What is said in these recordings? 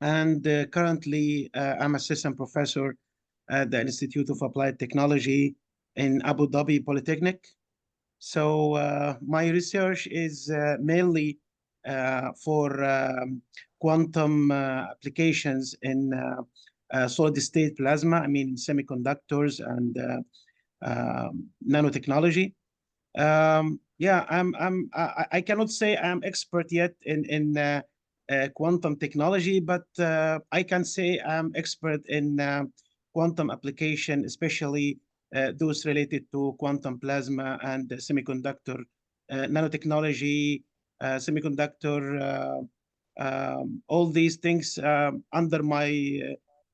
and currently I'm assistant professor at the Institute of Applied Technology in Abu Dhabi Polytechnic. So my research is mainly for quantum applications in solid-state plasma, I mean semiconductors and nanotechnology. Yeah, I cannot say I'm expert yet in quantum technology, but I can say I'm expert in quantum application, especially those related to quantum plasma and semiconductor nanotechnology, semiconductor, all these things under my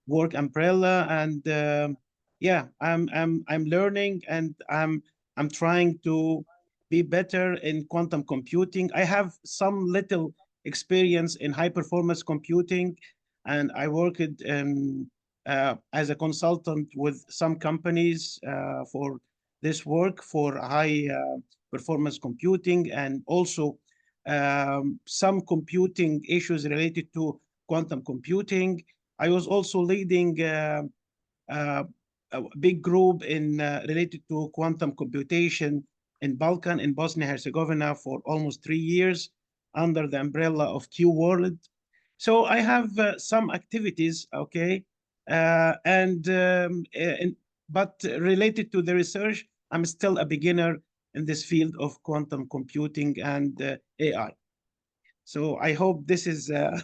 work umbrella. And yeah, I'm learning, and I'm trying to be better in quantum computing. I have some little experience in high performance computing, and I worked in as a consultant with some companies for this work for high performance computing, and also some computing issues related to quantum computing. I was also leading uh, a big group in related to quantum computation in Balkan, in Bosnia-Herzegovina for almost 3 years under the umbrella of Q-World. So I have some activities, okay, but related to the research, I'm still a beginner in this field of quantum computing and AI. So I hope this is a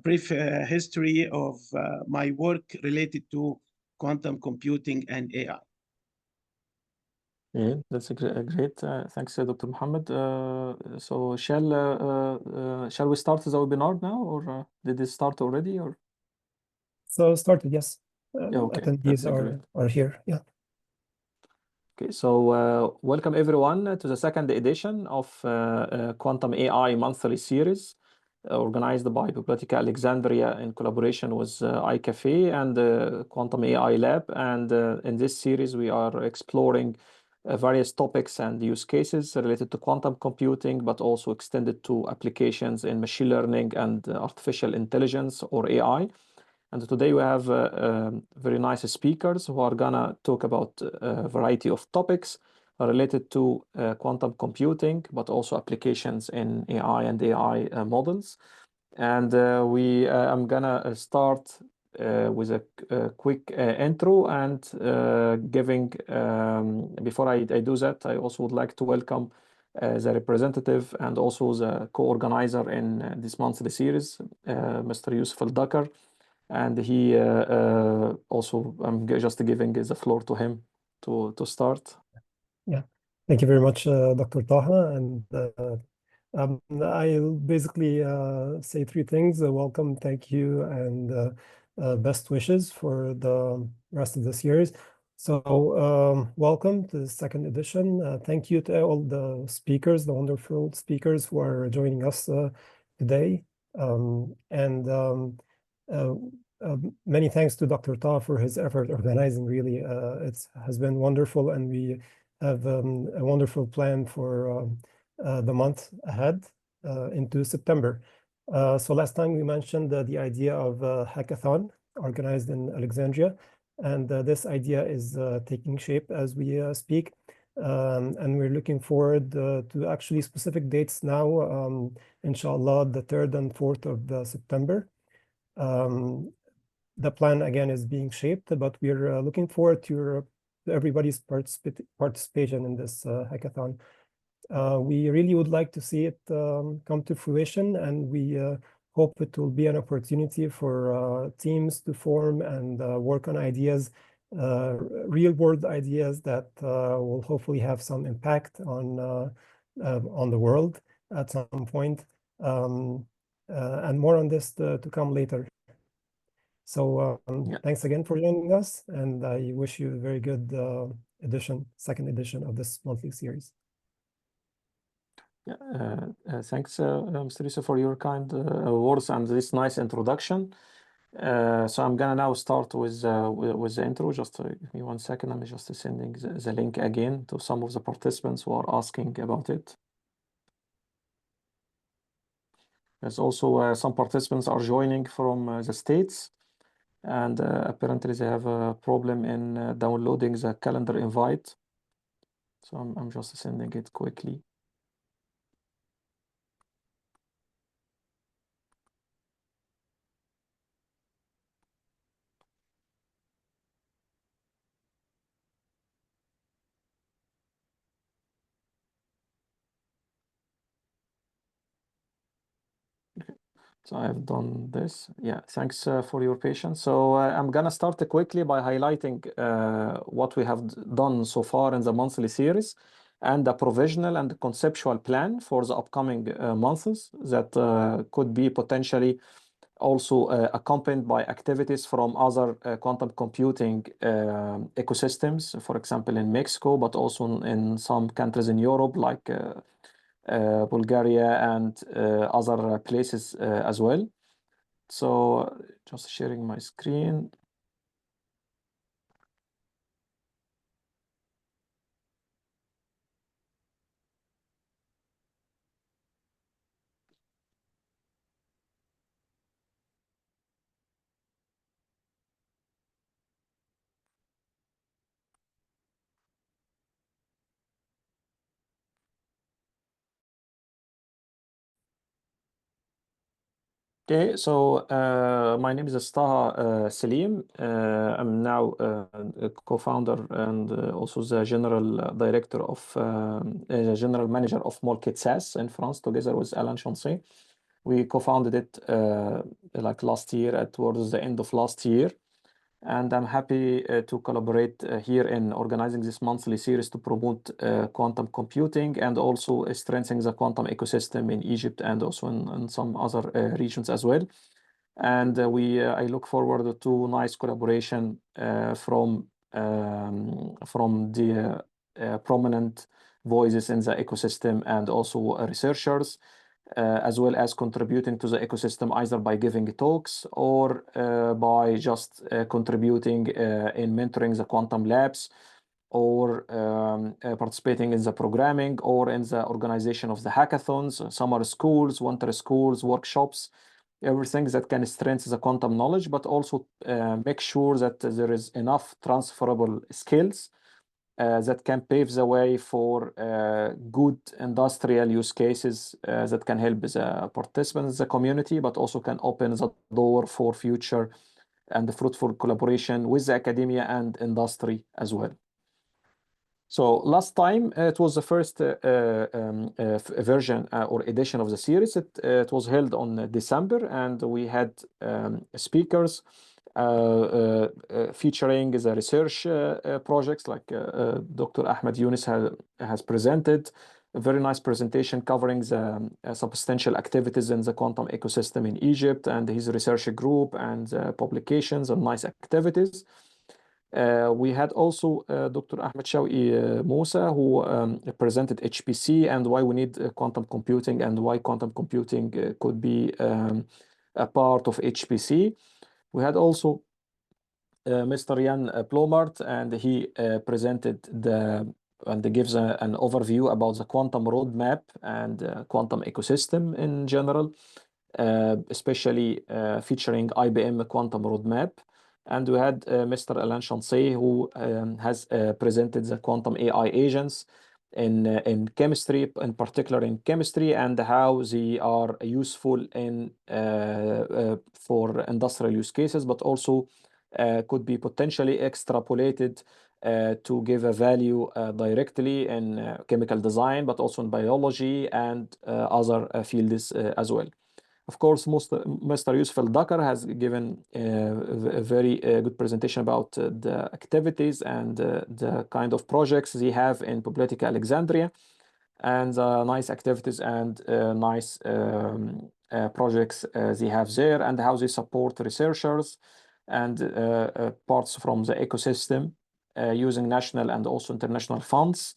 brief history of my work related to quantum computing and AI. Yeah, that's great. Thanks, Dr. Mohammed. So shall we start the webinar now, or did it start already? Or so started, yes. yeah, okay, Attendees that's are here. Yeah. Okay, so welcome everyone to the second edition of Quantum AI monthly series organized by Bibliotheca Alexandria in collaboration with iQafé and the Quantum AI Lab. And in this series, we are exploring various topics and use cases related to quantum computing, but also extended to applications in machine learning and artificial intelligence, or AI. And today we have very nice speakers who are gonna talk about a variety of topics related to quantum computing, but also applications in AI and AI models. And I'm gonna start with a quick intro, and giving, before I do that, I also would like to welcome the representative and also the co-organizer in this monthly series, Mr. Youssef Eldakar. And he also, I'm just giving the floor to him to start. Yeah, thank you very much, Dr. Taha. And I'll basically say three things: welcome, thank you, and best wishes for the rest of the series. So welcome to the second edition. Thank you to all the speakers, the wonderful speakers who are joining us today. Many thanks to Dr. Taha for his effort organizing. Really, it has been wonderful, and we have a wonderful plan for the month ahead into September. So last time we mentioned the idea of a hackathon organized in Alexandria, and this idea is taking shape as we speak. And we're looking forward to actually specific dates now, inshallah, the 3rd and 4th of September. The plan again is being shaped, but we're looking forward to everybody's participation in this hackathon. We really would like to see it come to fruition, and we hope it will be an opportunity for teams to form and work on ideas, real-world ideas that will hopefully have some impact on the world at some point. And more on this to come later. So thanks again for joining us, and I wish you a very good second edition of this monthly series. Yeah, thanks, Mr. Youssef, for your kind words and this nice introduction. So I'm gonna now start with the intro. Just give me 1 second. I'm just sending the link again to some of the participants who are asking about it. There's also some participants are joining from the States, and apparently they have a problem in downloading the calendar invite. So I'm just sending it quickly. So I've done this. Yeah, thanks for your patience. So I'm gonna start quickly by highlighting what we have done so far in the monthly series and the provisional and the conceptual plan for the upcoming months that could be potentially also accompanied by activities from other quantum computing ecosystems, for example, in Mexico, but also in some countries in Europe, like Bulgaria and other places as well. So just sharing my screen. Okay, so my name is Taha Selim. I'm now a co-founder and also the general director of the general manager of MolKet SAS in France, together with Alain Chancé. We co-founded it like last year, towards the end of last year. And I'm happy to collaborate here in organizing this monthly series to promote quantum computing and also strengthening the quantum ecosystem in Egypt and also in some other regions as well. And I look forward to nice collaboration from the prominent voices in the ecosystem and also researchers, as well as contributing to the ecosystem either by giving talks or by just contributing in mentoring the quantum labs or participating in the programming or in the organization of the hackathons, summer schools, winter schools, workshops, everything that can strengthen the quantum knowledge, but also make sure that there is enough transferable skills that can pave the way for good industrial use cases that can help the participants, the community, but also can open the door for future and fruitful collaboration with the academia and industry as well. So last time it was the first version or edition of the series. It was held on December, and we had speakers featuring the research projects like Dr. Ahmed Younes has presented a very nice presentation covering the substantial activities in the quantum ecosystem in Egypt and his research group and publications and nice activities. We had also Dr. Ahmed Shawqi Musa, who presented HPC and why we need quantum computing and why quantum computing could be a part of HPC. We had also Mr. Jan Blommaart, and he presented and gives an overview about the quantum roadmap and quantum ecosystem in general, especially featuring IBM quantum roadmap. And we had Mr. Alain Chancé, who has presented the quantum AI agents in chemistry, in particular in chemistry, and how they are useful in for industrial use cases, but also could be potentially extrapolated to give a value directly in chemical design, but also in biology and other fields as well. Of course, Mr. Youssef Eldakar has given a very good presentation about the activities and the kind of projects they have in Bibliotheca Alexandria and nice activities and nice projects they have there and how they support researchers and parts from the ecosystem using national and also international funds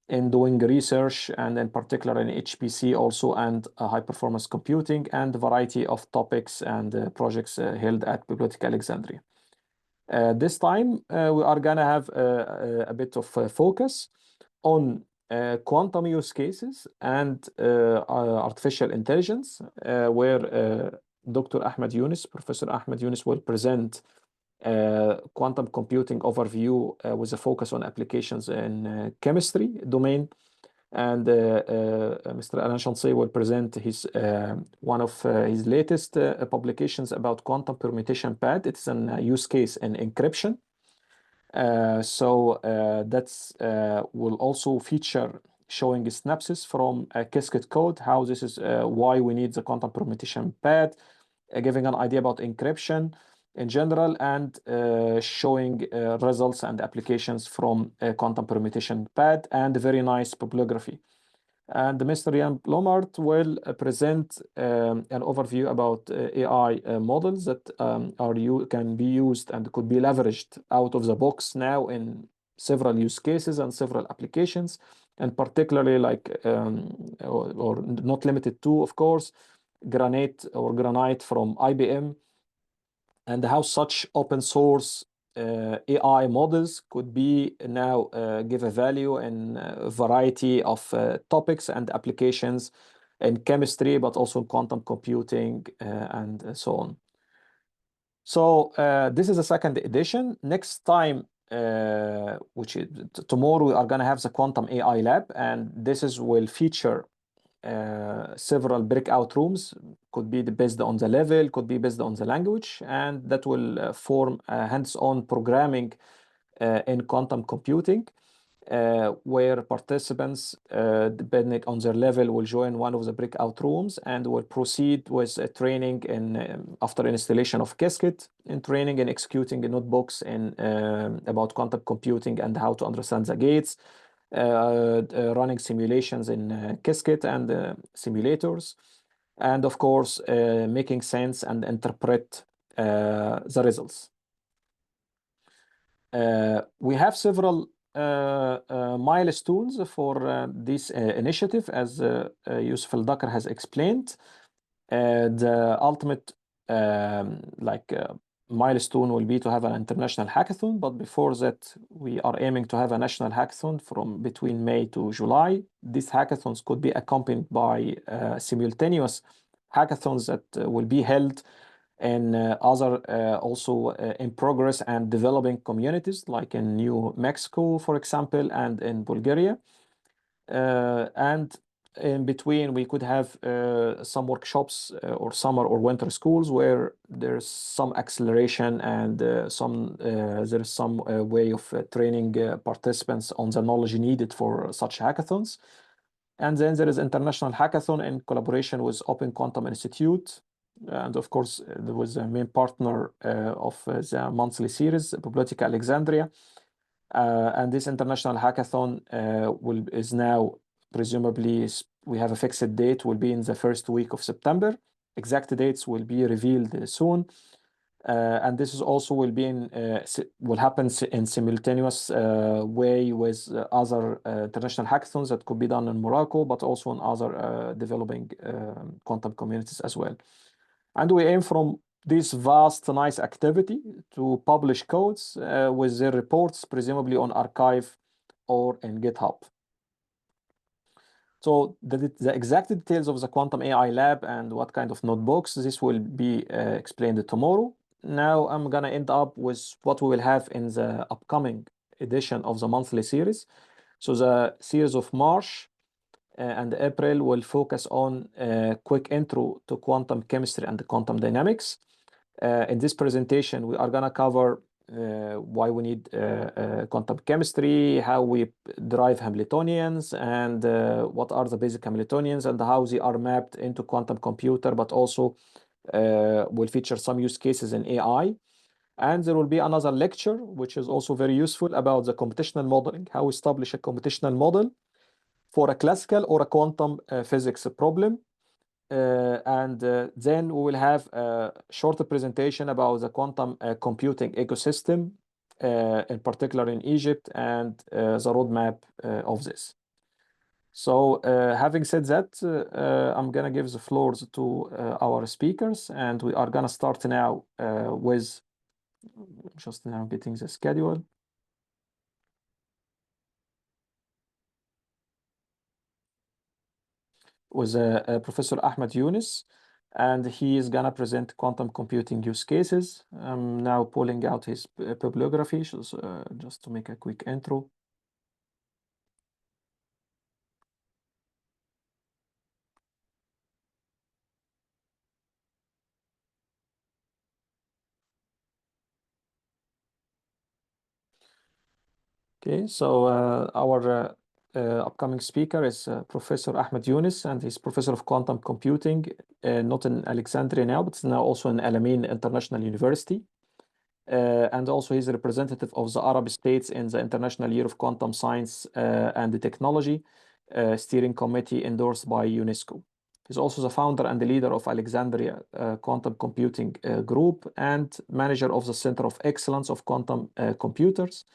in doing research and in particular in HPC also and high performance computing and a variety of topics and projects held at Bibliotheca Alexandria. This time we are gonna have a bit of focus on quantum use cases and artificial intelligence, where Dr. Ahmed Younes, Professor Ahmed Younes, will present quantum computing overview with a focus on applications in chemistry domain. And Mr. Alain Chancé will present his one of his latest publications about quantum permutation pad. It's a use case in encryption. That's will also feature showing a synopsis from a Qiskit code, how this is why we need the quantum permutation pad, giving an idea about encryption in general, and showing results and applications from a quantum permutation pad, and a very nice bibliography. And Mr. Jan Blommaart will present an overview about AI models that can be used and could be leveraged out of the box now in several use cases and several applications, and particularly like, or not limited to, of course, Granite from IBM, and how such open source AI models could be now give a value in a variety of topics and applications in chemistry, but also in quantum computing and so on. So this is a second edition. Next time, which is tomorrow, we are going to have the Quantum AI Lab, and will feature several breakout rooms, could be based on the level, could be based on the language, and that will form hands-on programming in quantum computing, where participants, depending on their level, will join one of the breakout rooms and will proceed with training in after installation of Qiskit, in training and executing notebooks in about quantum computing and how to understand the gates, running simulations in Qiskit and simulators, and of course making sense and interpret the results. We have several milestones for this initiative, as Youssef Eldakar has explained. The ultimate milestone will be to have an international hackathon, but before that we are aiming to have a national hackathon from between May to July. These hackathons could be accompanied by simultaneous hackathons that will be held in other also in progress and developing communities, like in New Mexico, for example, and in Bulgaria. And in between, we could have some workshops or summer or winter schools where there's some acceleration and there's some way of training participants on the knowledge needed for such hackathons. And then there is international hackathon in collaboration with Open Quantum Institute. And of course, there was a main partner of the monthly series, Bibliotheca Alexandria. And this international hackathon is now presumably, we have a fixed date, will be in the first week of September. Exact dates will be revealed soon. And this is also will happen in simultaneous way with other international hackathons that could be done in Morocco, but also in other developing quantum communities as well. And we aim from this vast, nice activity to publish codes with their reports, presumably on arXiv or in GitHub. So the exact details of the Quantum AI Lab and what kind of notebooks, this will be explained tomorrow. Now I'm going to end up with what we will have in the upcoming edition of the monthly series. So the series of March and April will focus on a quick intro to quantum chemistry and quantum dynamics. In this presentation, we are going to cover why we need quantum chemistry, how we derive Hamiltonians, and what are the basic Hamiltonians and how they are mapped into quantum computer, but also will feature some use cases in AI. And there will be another lecture, which is also very useful, about the computational modeling, how we establish a computational model for a classical or a quantum physics problem. And then we will have a shorter presentation about the quantum computing ecosystem, in particular in Egypt, and the roadmap of this. So having said that, I'm going to give the floors to our speakers, and we are going to start now with just now getting the schedule. with Professor Ahmed Younes, and he is gonna present quantum computing use cases. I'm now pulling out his bibliography, just to make a quick intro. Okay, so our upcoming speaker is Professor Ahmed Younes, and he's Professor of Quantum Computing, not in Alexandria now, but now also in Alamein International University. And also he's a representative of the Arab states in the International Year of Quantum Science and Technology Steering Committee endorsed by UNESCO. He's also the founder and the leader of Alexandria Quantum Computing Group and manager of the Center of Excellence of Quantum Computers.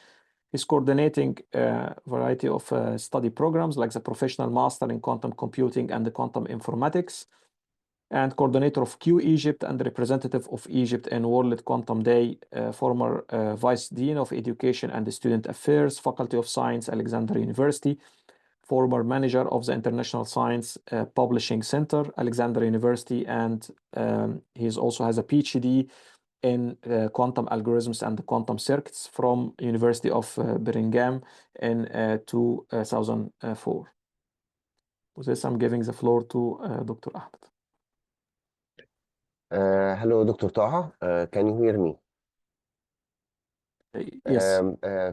He's coordinating a variety of study programs like the Professional Master in Quantum Computing and the Quantum Informatics, and coordinator of Q Egypt and representative of Egypt in World Quantum Day, former Vice Dean of Education and Student Affairs, Faculty of Science, Alexandria University, former manager of the International Science Publishing Center, Alexandria University, and he also has a PhD in quantum algorithms and quantum circuits from University of Birmingham in 2004. With this, I'm giving the floor to Dr. Ahmed. Hello, Dr. Taha. Can you hear me? Yes.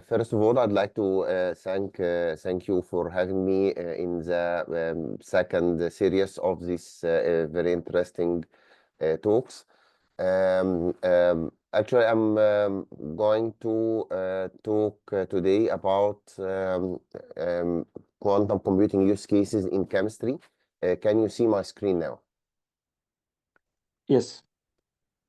First of all, I'd like to thank you for having me in the second series of this very interesting talks. Actually, I'm going to talk today about quantum computing use cases in chemistry. Can you see my screen now? Yes.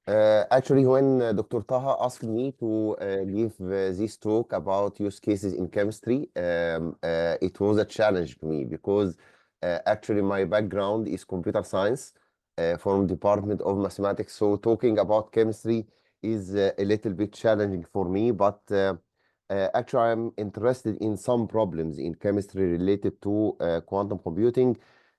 Actually, when Dr. Taha asked me to give this talk about use cases in chemistry, it was a challenge to me because actually my background is computer science from Department of Mathematics. So talking about chemistry is a little bit challenging for me, but actually I'm interested in some problems in chemistry related to quantum computing.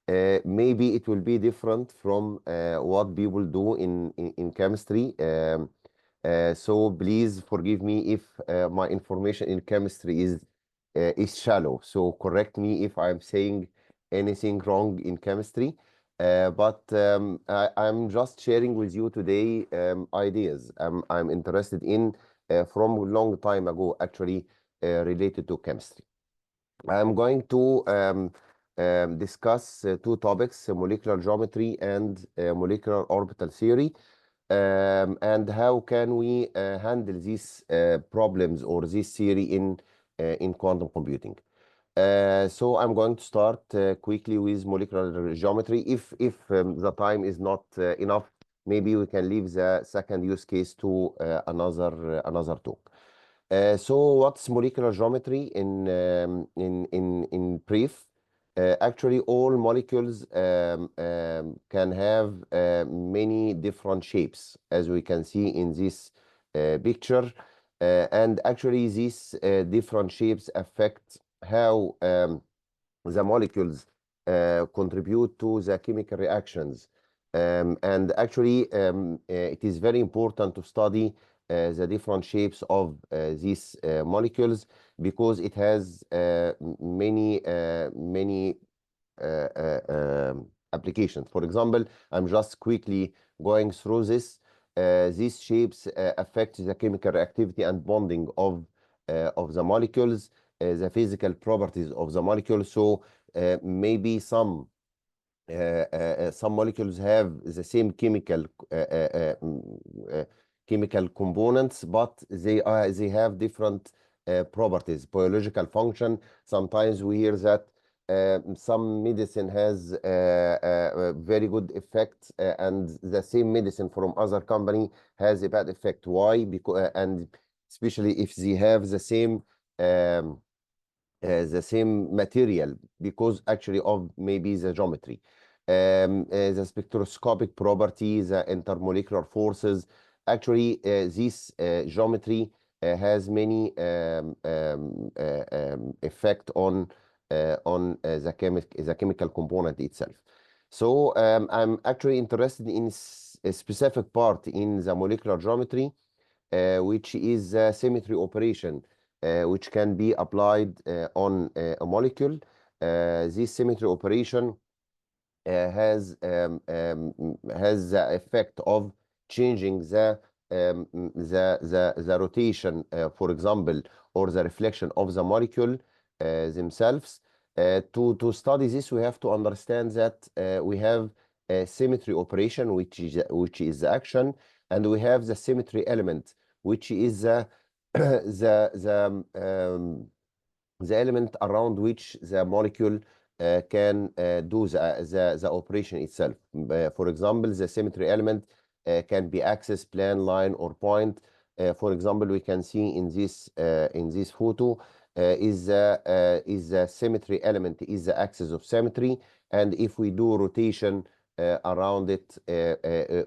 Maybe it will be different from what people do in chemistry. So please forgive me if my information in chemistry is shallow. So correct me if I'm saying anything wrong in chemistry. But I'm just sharing with you today ideas I'm interested in from a long time ago, actually related to chemistry. I'm going to discuss two topics, molecular geometry and molecular orbital theory, and how can we handle these problems or this theory in quantum computing. So I'm going to start quickly with molecular geometry. If the time is not enough, maybe we can leave the second use case to another talk. So what's molecular geometry in brief? Actually, all molecules can have many different shapes, as we can see in this picture. And actually, these different shapes affect how the molecules contribute to the chemical reactions. And actually, it is very important to study the different shapes of these molecules because it has many applications. For example, I'm just quickly going through this. These shapes affect the chemical reactivity and bonding of the molecules, the physical properties of the molecule. So maybe some molecules have the same chemical components, but they have different properties, biological function. Sometimes we hear that some medicine has a very good effect, and the same medicine from other company has a bad effect. Why? Because and especially if they have the same material, because actually of maybe the geometry, the spectroscopic properties, the intermolecular forces. Actually, this geometry has many effect on the chemical component itself. So I'm actually interested in a specific part in the molecular geometry, which is symmetry operation, which can be applied on a molecule. This symmetry operation has the effect of changing the rotation, for example, or the reflection of the molecule themselves. To study this, we have to understand that we have a symmetry operation, which is the action, and we have the symmetry element, which is the element around which the molecule can do the operation itself. For example, the symmetry element can be axis, plane, line, or point. For example, we can see in this photo is the symmetry element is the axis of symmetry, and if we do rotation around it,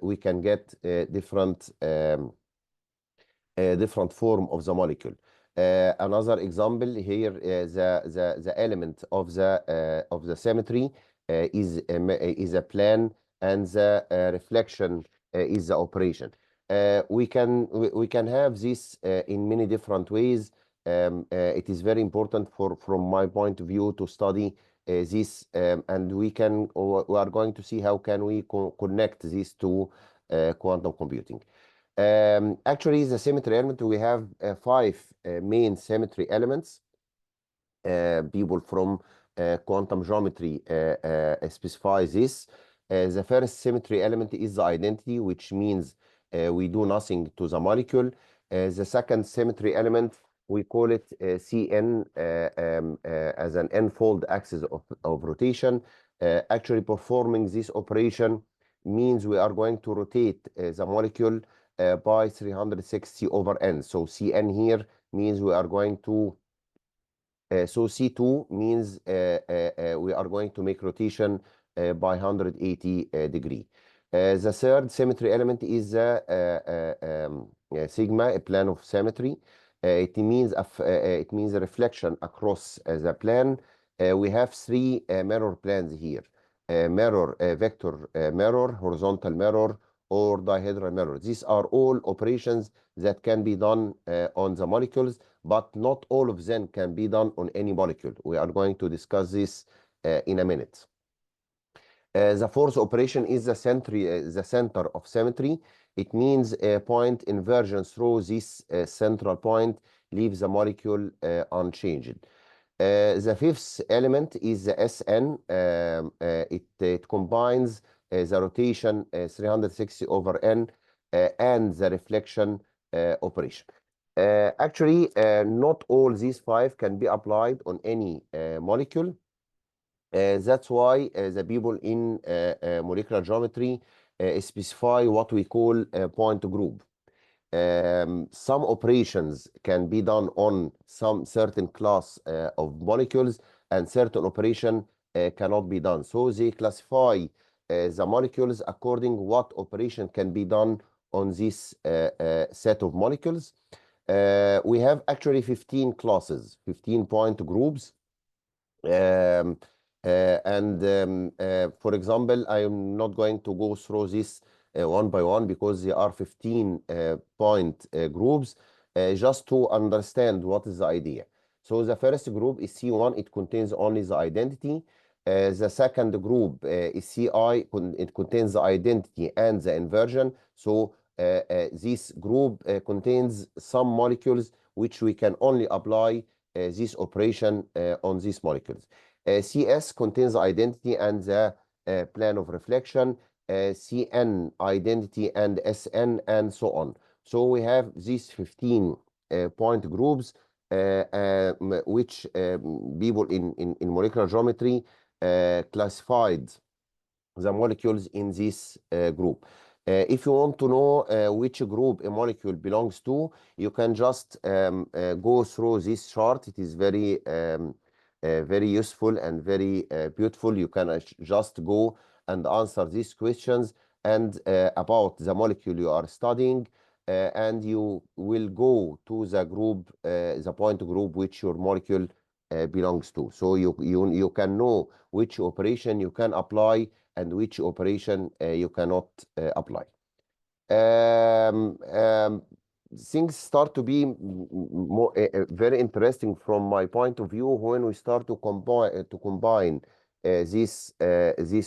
we can get different form of the molecule. Another example here, the element of the symmetry is a plane, and the reflection is the operation. We can have this in many different ways. It is very important from my point of view to study this, and we are going to see how can we connect this to quantum computing. Actually, the symmetry element, we have 5 main symmetry elements. People from quantum geometry specify this. The first symmetry element is the identity, which means we do nothing to the molecule. The second symmetry element, we call it Cn as an n-fold axis of rotation. Actually, performing this operation means we are going to rotate the molecule by 360 over n. So Cn here means we are going to, so C2 means we are going to make rotation by 180 degree. The third symmetry element is sigma, a plane of symmetry. It means a reflection across the plane. We have 3 mirror planes here: mirror, vector mirror, horizontal mirror, or dihedral mirror. These are all operations that can be done on the molecules, but not all of them can be done on any molecule. We are going to discuss this in a minute. The fourth operation is the center of symmetry. It means a point inversion through this central point leaves the molecule unchanged. The fifth element is the Sn. It combines the rotation 360 over n and the reflection operation. Actually, not all these 5 can be applied on any molecule. That's why the people in molecular geometry specify what we call a point group. Some operations can be done on some certain class of molecules, and certain operation cannot be done. So they classify the molecules according what operation can be done on this set of molecules. We have actually 15 classes, 15 point groups. For example, I am not going to go through this one by one because there are 15 point groups, just to understand what is the idea. So the first group is C1. It contains only the identity. The second group is CI. It contains the identity and the inversion. So this group contains some molecules which we can only apply this operation on these molecules. CS contains the identity and the plane of reflection, Cn identity and Sn, and so on. So we have these 15 point groups, which people in molecular geometry classified the molecules in this group. If you want to know which group a molecule belongs to, you can just go through this chart. It is very useful and very beautiful. You can just go and answer these questions and about the molecule you are studying, and you will go to the group, the point group which your molecule belongs to. So you can know which operation you can apply and which operation you cannot apply. Things start to be more very interesting from my point of view when we start to combine this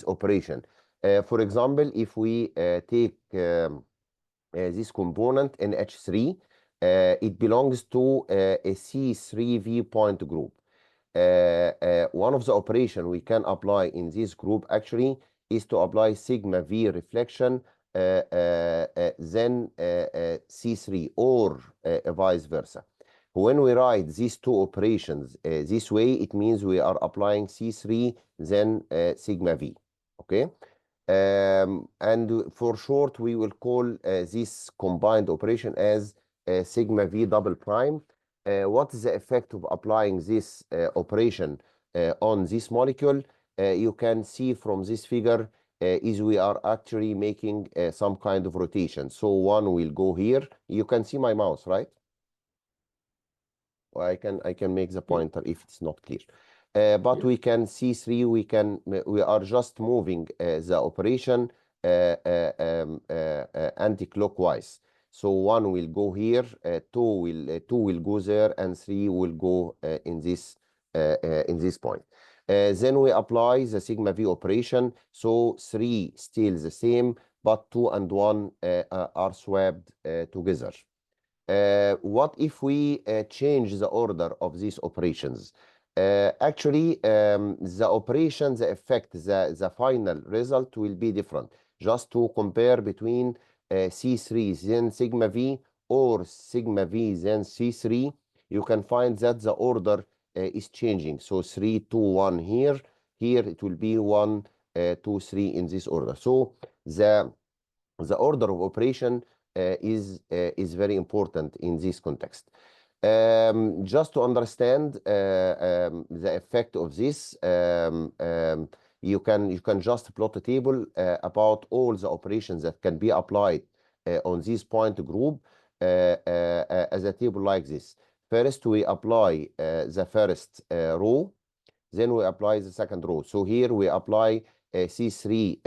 operation. For example, if we take this component in H3, it belongs to a C3V point group. One of the operations we can apply in this group actually is to apply sigma V reflection then C3 or vice versa. When we write these two operations this way, it means we are applying C3 then sigma V. Okay. And for short, we will call this combined operation as sigma V double prime. What is the effect of applying this operation on this molecule? You can see from this figure is we are actually making some kind of rotation. So one will go here. You can see my mouse, right? Or I can make the pointer if it's not clear. But we can see we are just moving the operation anti-clockwise. So one will go here, two will go there, and three will go in this point. Then we apply the sigma V operation. So 3 still the same, but 2 and 1 are swapped together. What if we change the order of these operations? Actually, the operation, the effect, the final result will be different. Just to compare between C3 then sigma V or sigma V then C3, you can find that the order is changing. So 3, 2, 1 here. Here it will be 1, 2, 3 in this order. So the order of operation is very important in this context. Just to understand the effect of this, you can just plot a table about all the operations that can be applied on this point group as a table like this. First, we apply the first row, then we apply the second row. So here we apply C3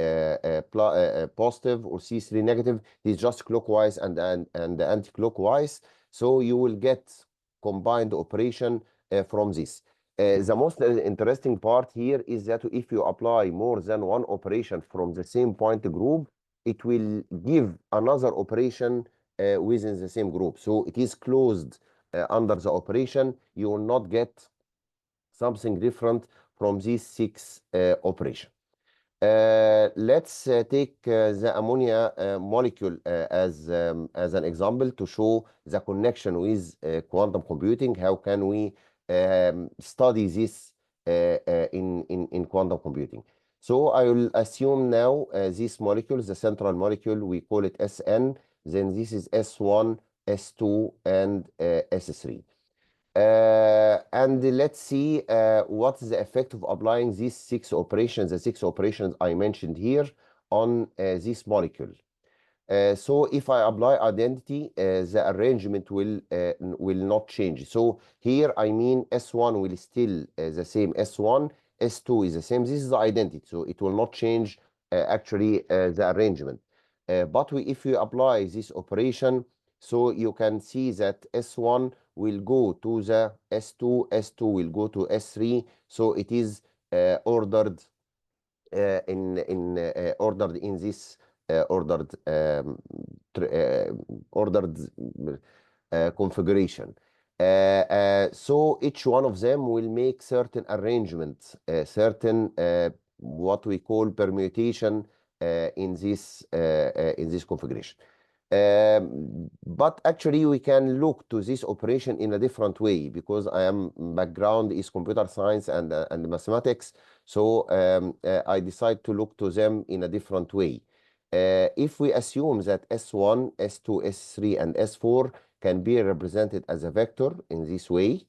positive or C3 negative. It's just clockwise and anti-clockwise. So you will get combined operation from this. The most interesting part here is that if you apply more than one operation from the same point group, it will give another operation within the same group. So it is closed under the operation. You will not get something different from these 6 operations. Let's take the ammonia molecule as an example to show the connection with quantum computing. How can we study this in quantum computing? So I will assume now this molecule, the central molecule, we call it Sn. Then this is S1, S2, and S3. And let's see what is the effect of applying these 6 operations, the 6 operations I mentioned here on this molecule. So if I apply identity, the arrangement will not change. So here I mean S1 will still the same S1, S2 is the same. This is the identity, so it will not change actually the arrangement. But if you apply this operation, so you can see that S1 will go to the S2, S2 will go to S3. So it is ordered in this ordered configuration. So each one of them will make certain arrangements, certain what we call permutation in this configuration. But actually we can look to this operation in a different way, because I am background is computer science and mathematics. So I decide to look to them in a different way. If we assume that S1, S2, S3, and S4 can be represented as a vector in this way.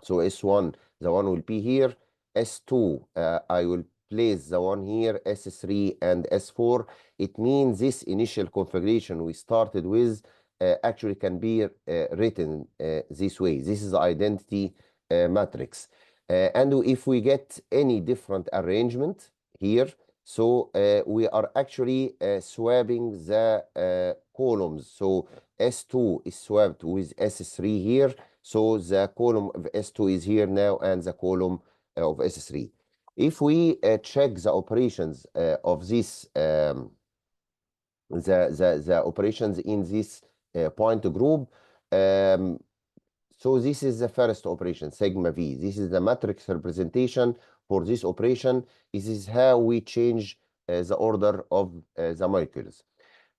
So S1, the one will be here. S2, I will place the one here, S3 and S4. It means this initial configuration we started with actually can be written this way. This is the identity matrix. And if we get any different arrangement here, So we are actually swapping the columns. So S2 is swapped with S3 here. So the column of S2 is here now and the column of S3. If we check the operations of this, the operations in this point group, so this is the first operation, sigma V. This is the matrix representation for this operation. This is how we change the order of the molecules.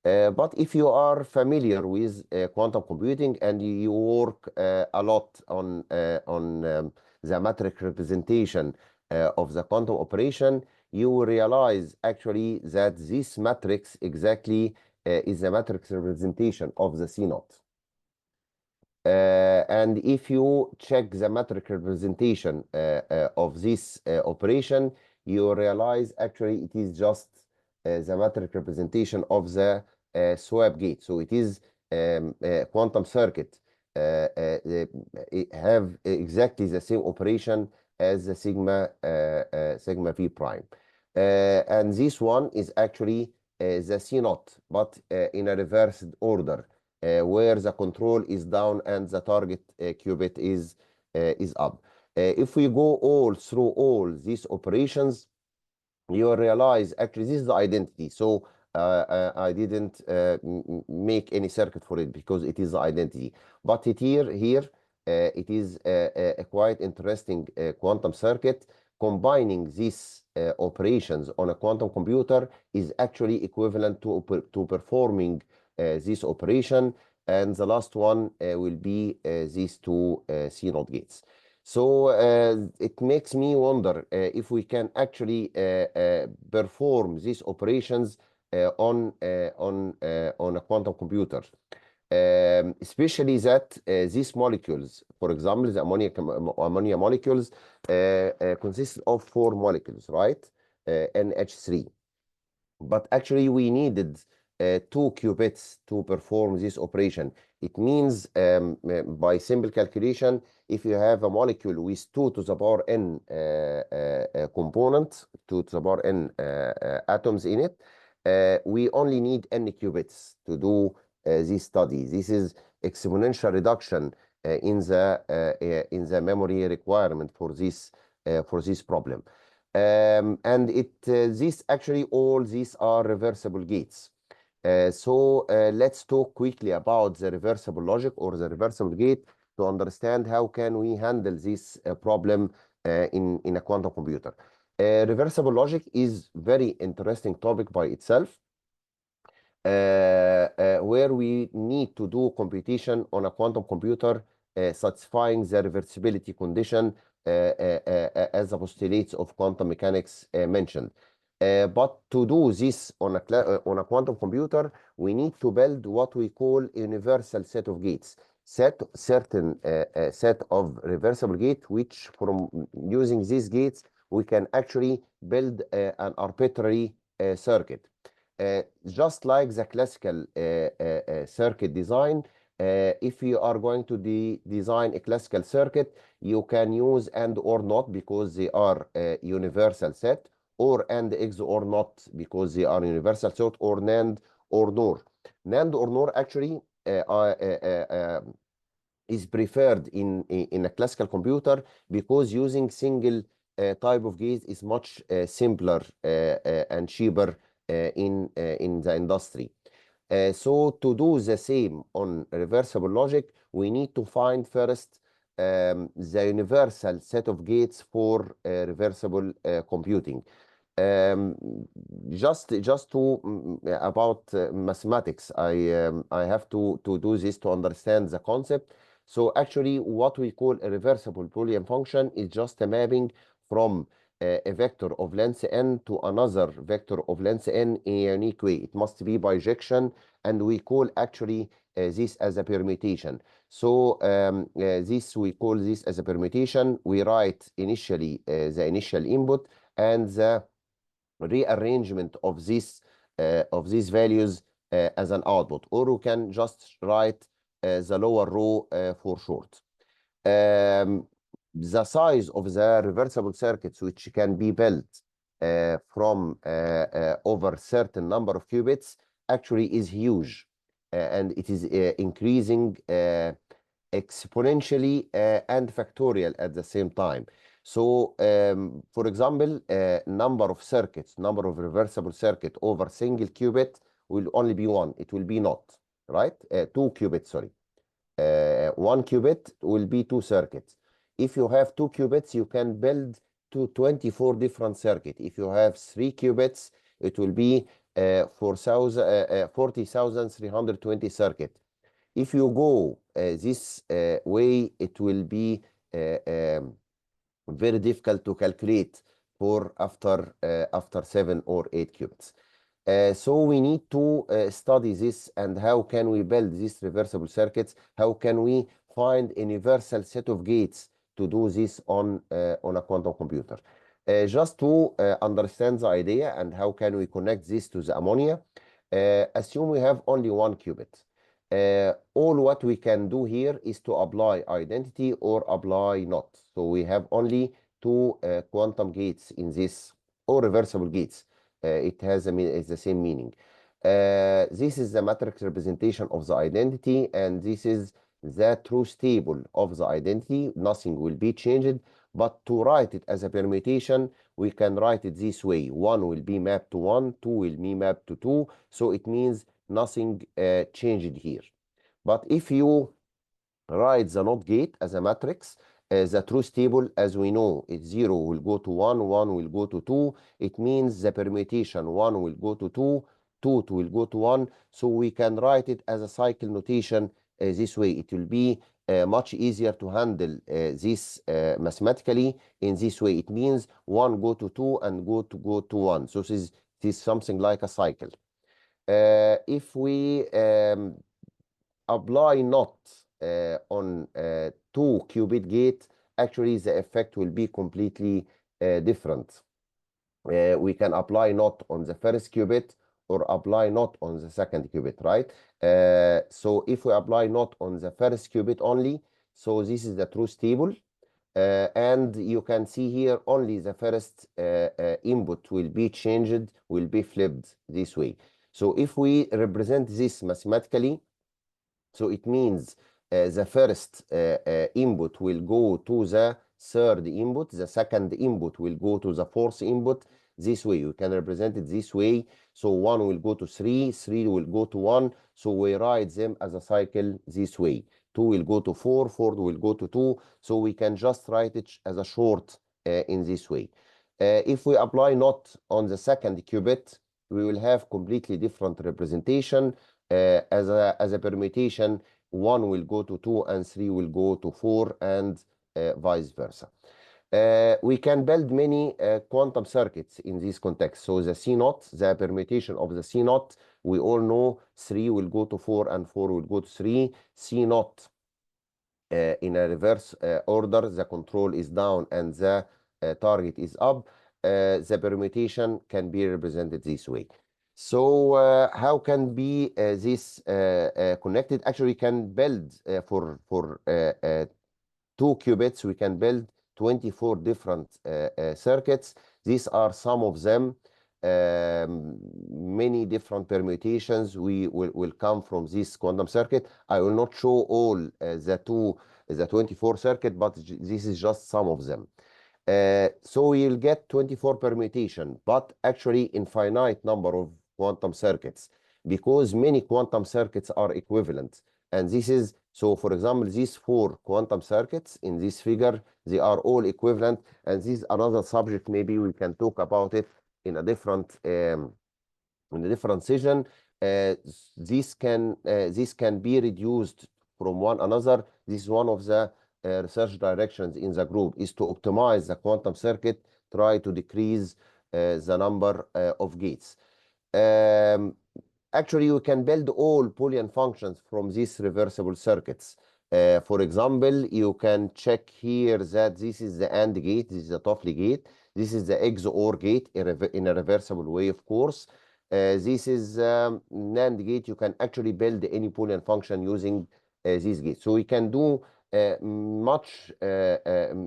But if you are familiar with quantum computing and you work a lot on the matrix representation of the quantum operation, you will realize actually that this matrix exactly is the matrix representation of the C0. And if you check the matrix representation of this operation, you realize actually it is just the matrix representation of the swap gate. So it is a quantum circuit have exactly the same operation as the sigma V prime. And this one is actually the C0, but in a reversed order. Where the control is down and the target qubit is up. If we go all through all these operations, you realize actually this is the identity. So I didn't make any circuit for it because it is the identity. But it here it is a quite interesting quantum circuit. Combining these operations on a quantum computer is actually equivalent to performing this operation, and the last one will be these two C0 gates. So it makes me wonder if we can actually perform these operations on a quantum computer, especially that these molecules, for example, the ammonia molecules, consist of 4 molecules, right? NH3. But actually, we needed 2 qubits to perform this operation. It means by simple calculation, if you have a molecule with 2 to the power n component, 2 to the power n atoms in it, we only need n qubits to do this study. This is exponential reduction in the memory requirement for this problem. And this actually all these are reversible gates. So let's talk quickly about the reversible logic or the reversible gate to understand how can we handle this problem in a quantum computer. Reversible logic is very interesting topic by itself, where we need to do computation on a quantum computer satisfying the reversibility condition as the postulates of quantum mechanics mentioned. But to do this on a quantum computer, we need to build what we call a universal set of gates. Certain set of reversible gates, which from using these gates, we can actually build an arbitrary circuit. Just like the classical circuit design, if you are going to design a classical circuit, you can use AND or NOT because they are a universal set, or AND XOR NOT because they are universal set, or NAND or NOR. NAND or NOR actually is preferred in a classical computer because using single type of gates is much simpler and cheaper in the industry. So to do the same on reversible logic, we need to find first the universal set of gates for reversible computing. Just to about mathematics, I have to do this to understand the concept. So actually, what we call a reversible Boolean function is just a mapping from a vector of length n to another vector of length n in a unique way. It must be bijection, and we call actually this as a permutation. So we call this as a permutation. We write initially the initial input and the rearrangement of these values as an output, or we can just write the lower row for short. The size of the reversible circuits which can be built from over certain number of qubits actually is huge, and it is increasing exponentially and factorial at the same time. So, for example, number of circuits, number of reversible circuit over single qubit will only be one. It will be not, right? 2 qubits, sorry. 1 qubit will be 2 circuits. If you have 2 qubits, you can build to 24 different circuits. If you have 3 qubits, it will be 40,320 circuits. If you go this way, it will be very difficult to calculate for after 7 or 8 qubits. So we need to study this, and how can we build these reversible circuits? How can we find a universal set of gates to do this on a quantum computer? Just to understand the idea and how can we connect this to the ammonia, assume we have only 1 qubit. All what we can do here is to apply identity or apply not. So we have only 2 quantum gates in this, or reversible gates. It has it's the same meaning. This is the matrix representation of the identity, and this is the truth table of the identity. Nothing will be changed, but to write it as a permutation, we can write it this way. 1 will be mapped to 1, 2 will be mapped to 2, so it means nothing changed here. But if you write the NOT gate as a matrix, the truth table, as we know, it's 0 will go to 1, 1 will go to 2. It means the permutation 1 will go to 2, 2 will go to 1. So we can write it as a cycle notation this way. It will be much easier to handle this mathematically in this way. It means 1 go to 2 and go to 1. So this is something like a cycle. If we apply not on 2 qubit gate, actually the effect will be completely different. We can apply not on the first qubit or apply not on the second qubit, right? So if we apply not on the first qubit only, so this is the truth table, and you can see here only the first input will be changed, will be flipped this way. So if we represent this mathematically, so it means the first input will go to the third input, the second input will go to the fourth input. This way, you can represent it this way. So 1 will go to 3, 3 will go to 1. So we write them as a cycle this way. 2 will go to 4, 4 will go to 2. So we can just write it as a short in this way. If we apply not on the second qubit, we will have completely different representation. As a permutation, 1 will go to 2 and 3 will go to 4, and vice versa. We can build many quantum circuits in this context. So the C0, the permutation of the C0, we all know 3 will go to 4 and 4 will go to 3. C0 in a reverse order, the control is down and the target is up. The permutation can be represented this way. So how can be this connected? Actually, we can build for 2 qubits, we can build 24 different circuits. These are some of them. Many different permutations will come from this quantum circuit. I will not show all the 24 circuit, but this is just some of them. So we'll get 24 permutation, but actually infinite number of quantum circuits, because many quantum circuits are equivalent. And this is, so for example, these 4 quantum circuits in this figure, they are all equivalent. And this is another subject, maybe we can talk about it in a different session. This can be reduced from one another. This is one of the research directions in the group, is to optimize the quantum circuit, try to decrease the number of gates. Actually, you can build all Boolean functions from these reversible circuits. For example, you can check here that this is the AND gate, this is the Toffoli gate, this is the XOR gate in a reversible way, of course. This is NAND gate. You can actually build any Boolean function using these gates. So we can do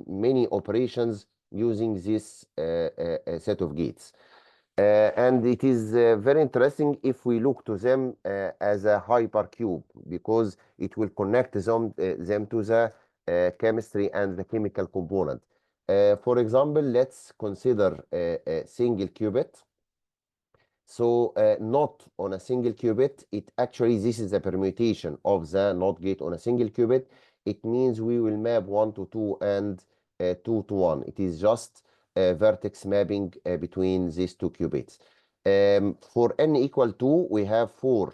many operations using this set of gates. And it is very interesting if we look to them as a hypercube, because it will connect them to the chemistry and the chemical component. For example, let's consider a single qubit. So not on a single qubit, it actually, this is a permutation of the NOT gate on a single qubit. It means we will map 1 to 2 and 2 to 1. It is just a vertex mapping between these two qubits. For n equal 2, we have 4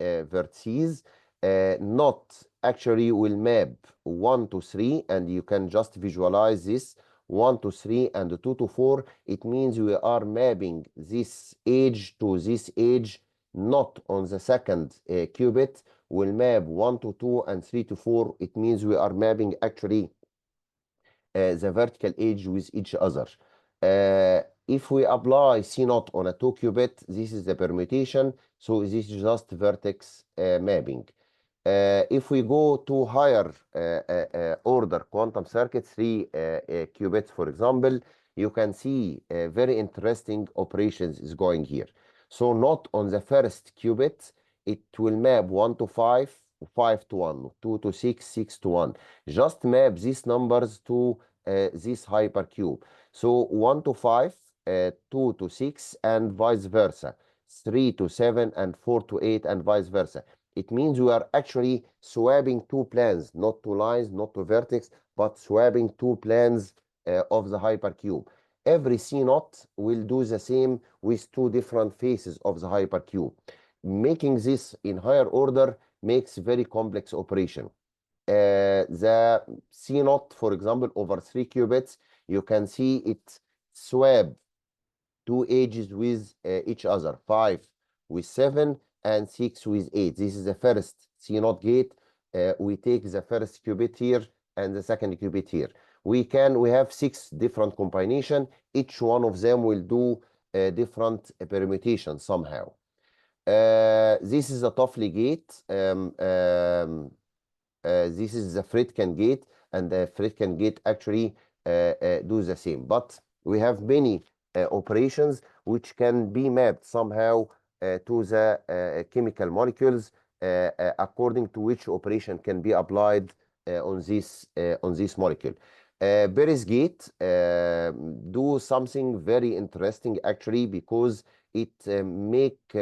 vertices. NOT actually will map 1 to 3, and you can just visualize this. 1 to 3 and 2 to 4, it means we are mapping this edge to this edge, not on the second qubit. We'll map 1 to 2 and 3 to 4. It means we are mapping actually the vertical edge with each other. If we apply C0 on a 2 qubit, this is the permutation, so this is just vertex mapping. If we go to higher order quantum circuits, 3 qubits, for example, you can see very interesting operations is going here. So not on the first qubit, it will map 1 to 5, 5 to 1, 2 to 6, 6 to 1. Just map these numbers to this hypercube. So 1 to 5, 2 to 6, and vice versa. 3 to 7, and 4 to 8, and vice versa. It means we are actually swapping two planes, not two lines, not two vertex, but swapping two planes of the hypercube. Every C0 will do the same with two different faces of the hypercube. Making this in higher order makes very complex operation. The C0, for example, over 3 qubits, you can see it swap two edges with each other, 5 with 7, and 6 with 8. This is the first C0 gate. We take the first qubit here and the second qubit here. We have 6 different combinations. Each one of them will do a different permutation somehow. This is a Toffoli gate. This is the Friedkin gate, and the Friedkin gate actually do the same. But we have many operations which can be mapped somehow to the chemical molecules, according to which operation can be applied on this molecule. Beres gate do something very interesting actually, because it make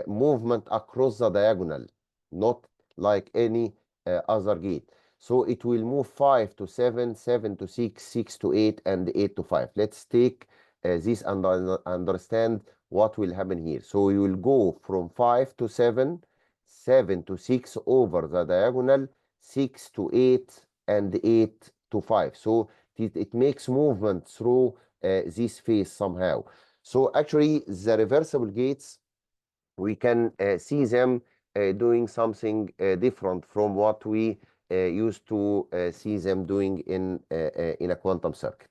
movement across the diagonal, not like any other gate. So it will move 5 to 7, 7 to 6, 6 to 8, and 8 to 5. Let's take this and understand what will happen here. So we will go from 5 to 7, 7 to 6 over the diagonal, 6 to 8, and 8 to 5. So it makes movement through this phase somehow. So actually, the reversible gates, we can see them doing something different from what we used to see them doing in a quantum circuit.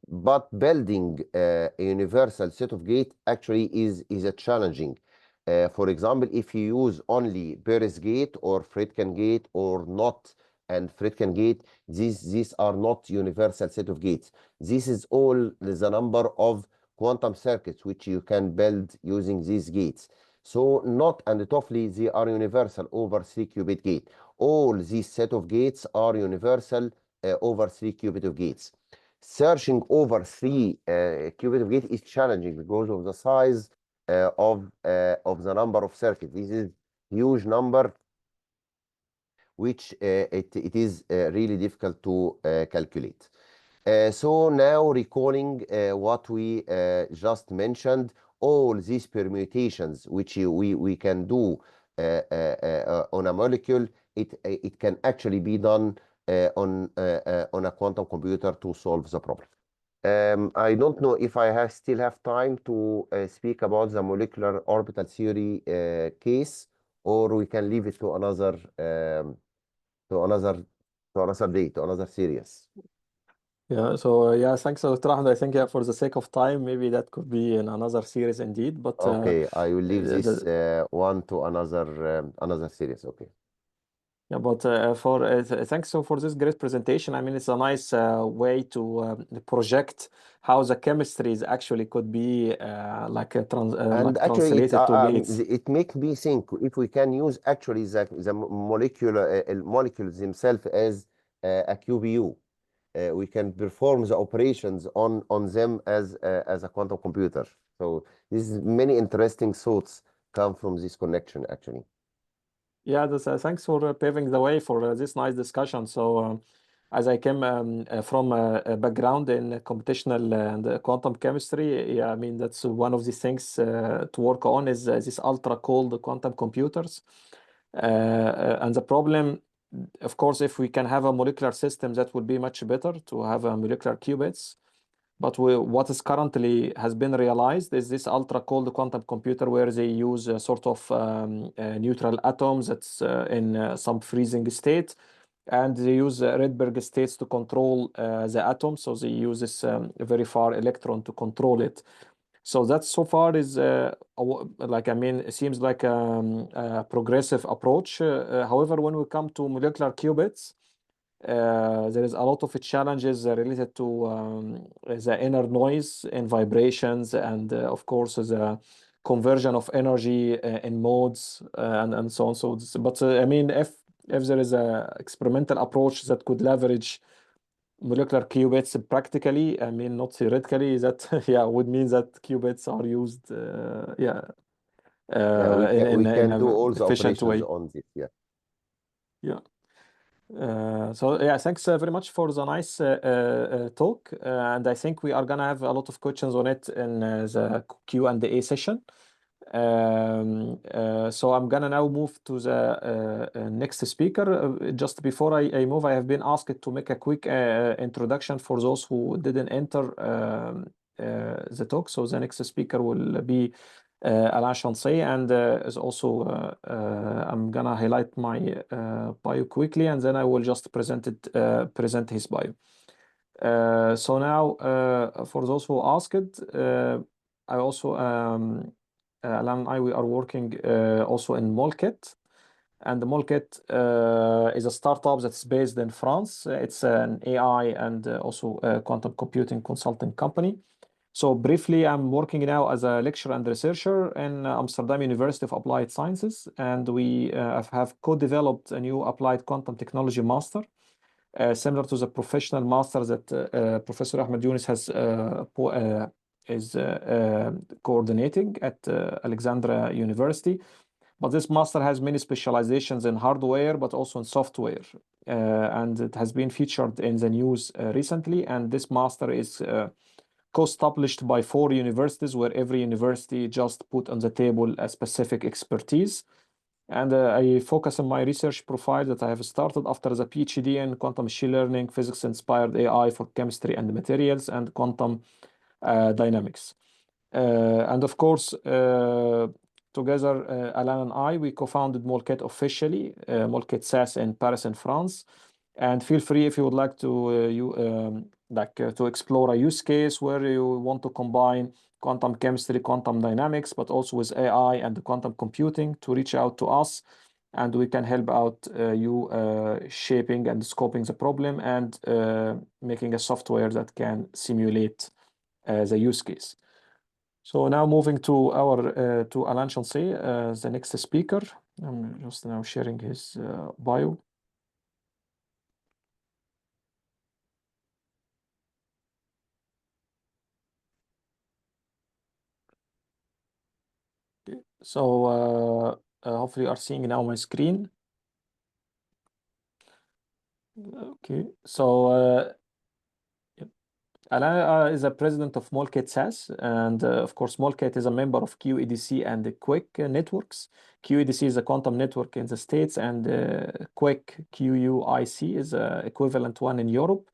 But building a universal set of gates actually is a challenging. For example, if you use only Beres gate or Friedkin gate or NOT and Friedkin gate, these are not universal set of gates. This is all the number of quantum circuits which you can build using these gates. So NOT and Toffoli, they are universal over 3 qubit gate. All these set of gates are universal over 3 qubit of gates. Searching over 3 qubit of gate is challenging because of the size of the number of circuits. This is huge number, which it is really difficult to calculate. So now recalling what we just mentioned, all these permutations which we can do on a molecule, it can actually be done on a quantum computer to solve the problem. I don't know if I still have time to speak about the molecular orbital theory case, or we can leave it to another day, to another series. Yeah, so yeah, thanks, Dr. Ahmed. I think for the sake of time, maybe that could be in another series indeed. But okay, I will leave this one to another series. Okay. Yeah, but thanks so for this great presentation. I mean, it's a nice way to project how the chemistries actually could be And like actually, translated to gates. it makes me think if we can use actually the molecules themselves as a QPU, we can perform the operations on them as a quantum computer. So this is many interesting thoughts come from this connection actually. Yeah, thanks for paving the way for this nice discussion. So, as I came from a background in computational and quantum chemistry, yeah, I mean, that's one of the things to work on is this ultra cold quantum computers. And the problem, of course, if we can have a molecular system, that would be much better to have a molecular qubits. But what is currently has been realized is this ultra cold quantum computer where they use a sort of neutral atoms that's in some freezing state, and they use Rydberg states to control the atom. So they use this very far electron to control it. So that so far is like, I mean, it seems like a progressive approach. However, when we come to molecular qubits, there is a lot of challenges related to the inner noise and vibrations, and of course the conversion of energy in modes and so on. So, but I mean, if there is a experimental approach that could leverage molecular qubits practically, I mean, not theoretically, that yeah would mean that qubits are used Yeah, we in can do a all the efficient operations way. on this. Yeah. Yeah. So yeah, thanks very much for the nice talk, and I think we are gonna have a lot of questions on it in the Q&A session. So I'm gonna now move to the next speaker. Just before I move, I have been asked to make a quick introduction for those who didn't enter the talk. So the next speaker will be Alain Chancé, and is also I'm gonna highlight my bio quickly, and then I will just present his bio. So now, for those who asked, I also Alain and I, we are working also in MolKet, and the MolKet is a startup that's based in France. It's an AI and also a quantum computing consulting company. So briefly, I'm working now as a lecturer and researcher in Amsterdam University of Applied Sciences, and we have co-developed a new applied quantum technology master, similar to the professional master that Professor Ahmed Younes is coordinating at Alexandria University. But this master has many specializations in hardware, but also in software, and it has been featured in the news recently. And this master is co-established by 4 universities, where every university just put on the table a specific expertise. And I focus on my research profile that I have started after the PhD in quantum machine learning, physics-inspired AI for chemistry and materials, and quantum dynamics. And of course, together, Alain and I, we co-founded MolKet officially, MolKet SAS in Paris and France. And feel free if you would like to to explore a use case where you want to combine quantum chemistry, quantum dynamics, but also with AI and quantum computing, to reach out to us, and we can help out you shaping and scoping the problem and making a software that can simulate the use case. So now moving to our to Alain Chancé, the next speaker. I'm just now sharing his bio. Okay. So hopefully you are seeing now my screen. Okay, so Alain is a president of MolKet SAS, and of course, MolKet is a member of QEDC and the QUIC networks. QEDC is a quantum network in the States, and QUIC, QUIC, is an equivalent one in Europe.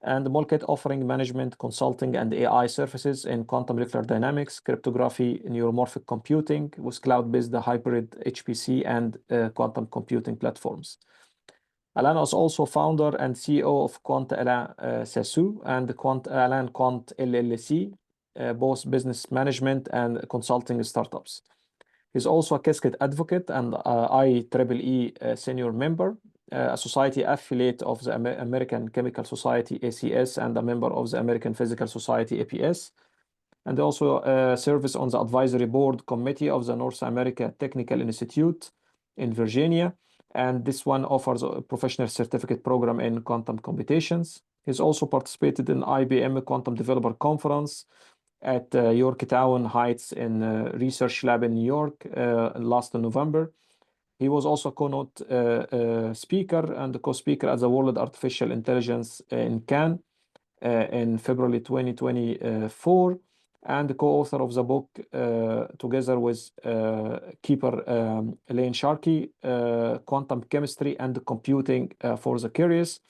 And MolKet offering management, consulting, and AI services in quantum molecular dynamics, cryptography, neuromorphic computing with cloud-based hybrid HPC and quantum computing platforms. Alain is also founder and CEO of Quant Alain Sassou and Alain Quant LLC, both business management and consulting startups. He's also a Qiskit advocate and IEEE senior member, a society affiliate of the American Chemical Society, ACS, and a member of the American Physical Society, APS. And also serves on the advisory board committee of the North America Technical Institute in Virginia. And this one offers a professional certificate program in quantum computations. He's also participated in IBM Quantum Developer Conference at Yorktown Heights in Research Lab in New York last November. He was also a keynote speaker and co-speaker at the World Artificial Intelligence in Cannes in February 2024, and the co-author of the book together with keeper Alain Chancé, Quantum Chemistry and Computing for the Curious,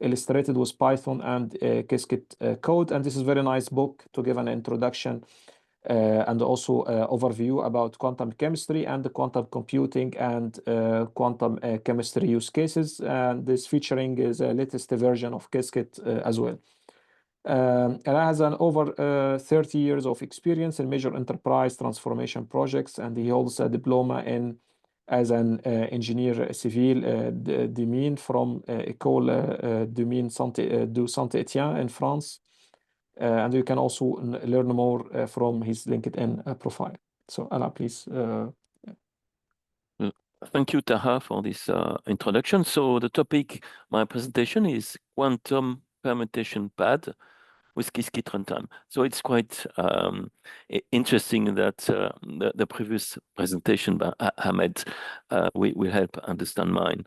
illustrated with Python and Qiskit code. And this is a very nice book to give an introduction and also overview about quantum chemistry and the quantum computing and quantum chemistry use cases. And this featuring is the latest version of Qiskit as well. And has an over 30 years of experience in major enterprise transformation projects, and he holds a diploma in as an engineer civil domain from École du Saint-Étienne in France. And you can also learn more from his LinkedIn profile. So Alain, please. Thank you, Taha, for this introduction. So the topic, my presentation is Quantum Permutation Pad with Qiskit runtime. So it's quite interesting that the previous presentation by Ahmed will help understand mine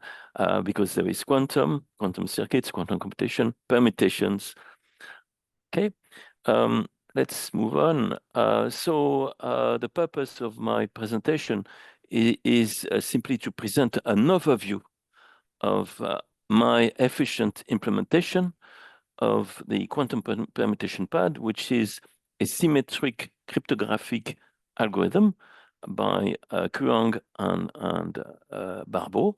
because there is quantum circuits, quantum computation, permutations. Okay, let's move on. So the purpose of my presentation is simply to present an overview of my efficient implementation of the quantum permutation pad, which is a symmetric cryptographic algorithm by Kuang and Barbeau.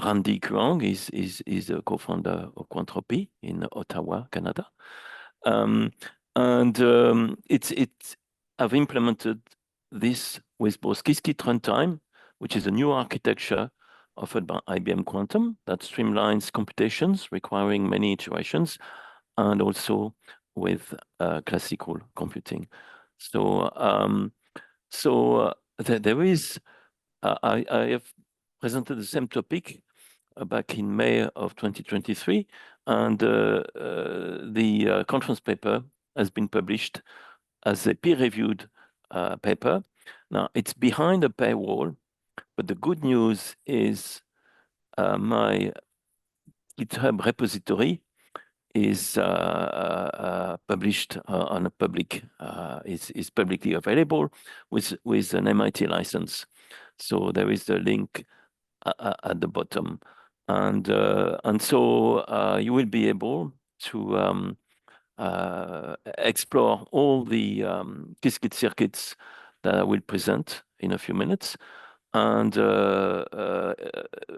Randy Kuang is a co-founder of Quantropy in Ottawa, Canada. I've implemented this with both Qiskit runtime, which is a new architecture offered by IBM Quantum that streamlines computations requiring many iterations, and also with classical computing. So, there is, I have presented the same topic back in May of 2023, and the conference paper has been published as a peer-reviewed paper. Now, it's behind a paywall, but the good news is my GitHub repository is published on a public, is publicly available with an MIT license. So there is the link at the bottom. And so you will be able to explore all the Qiskit circuits that I will present in a few minutes. And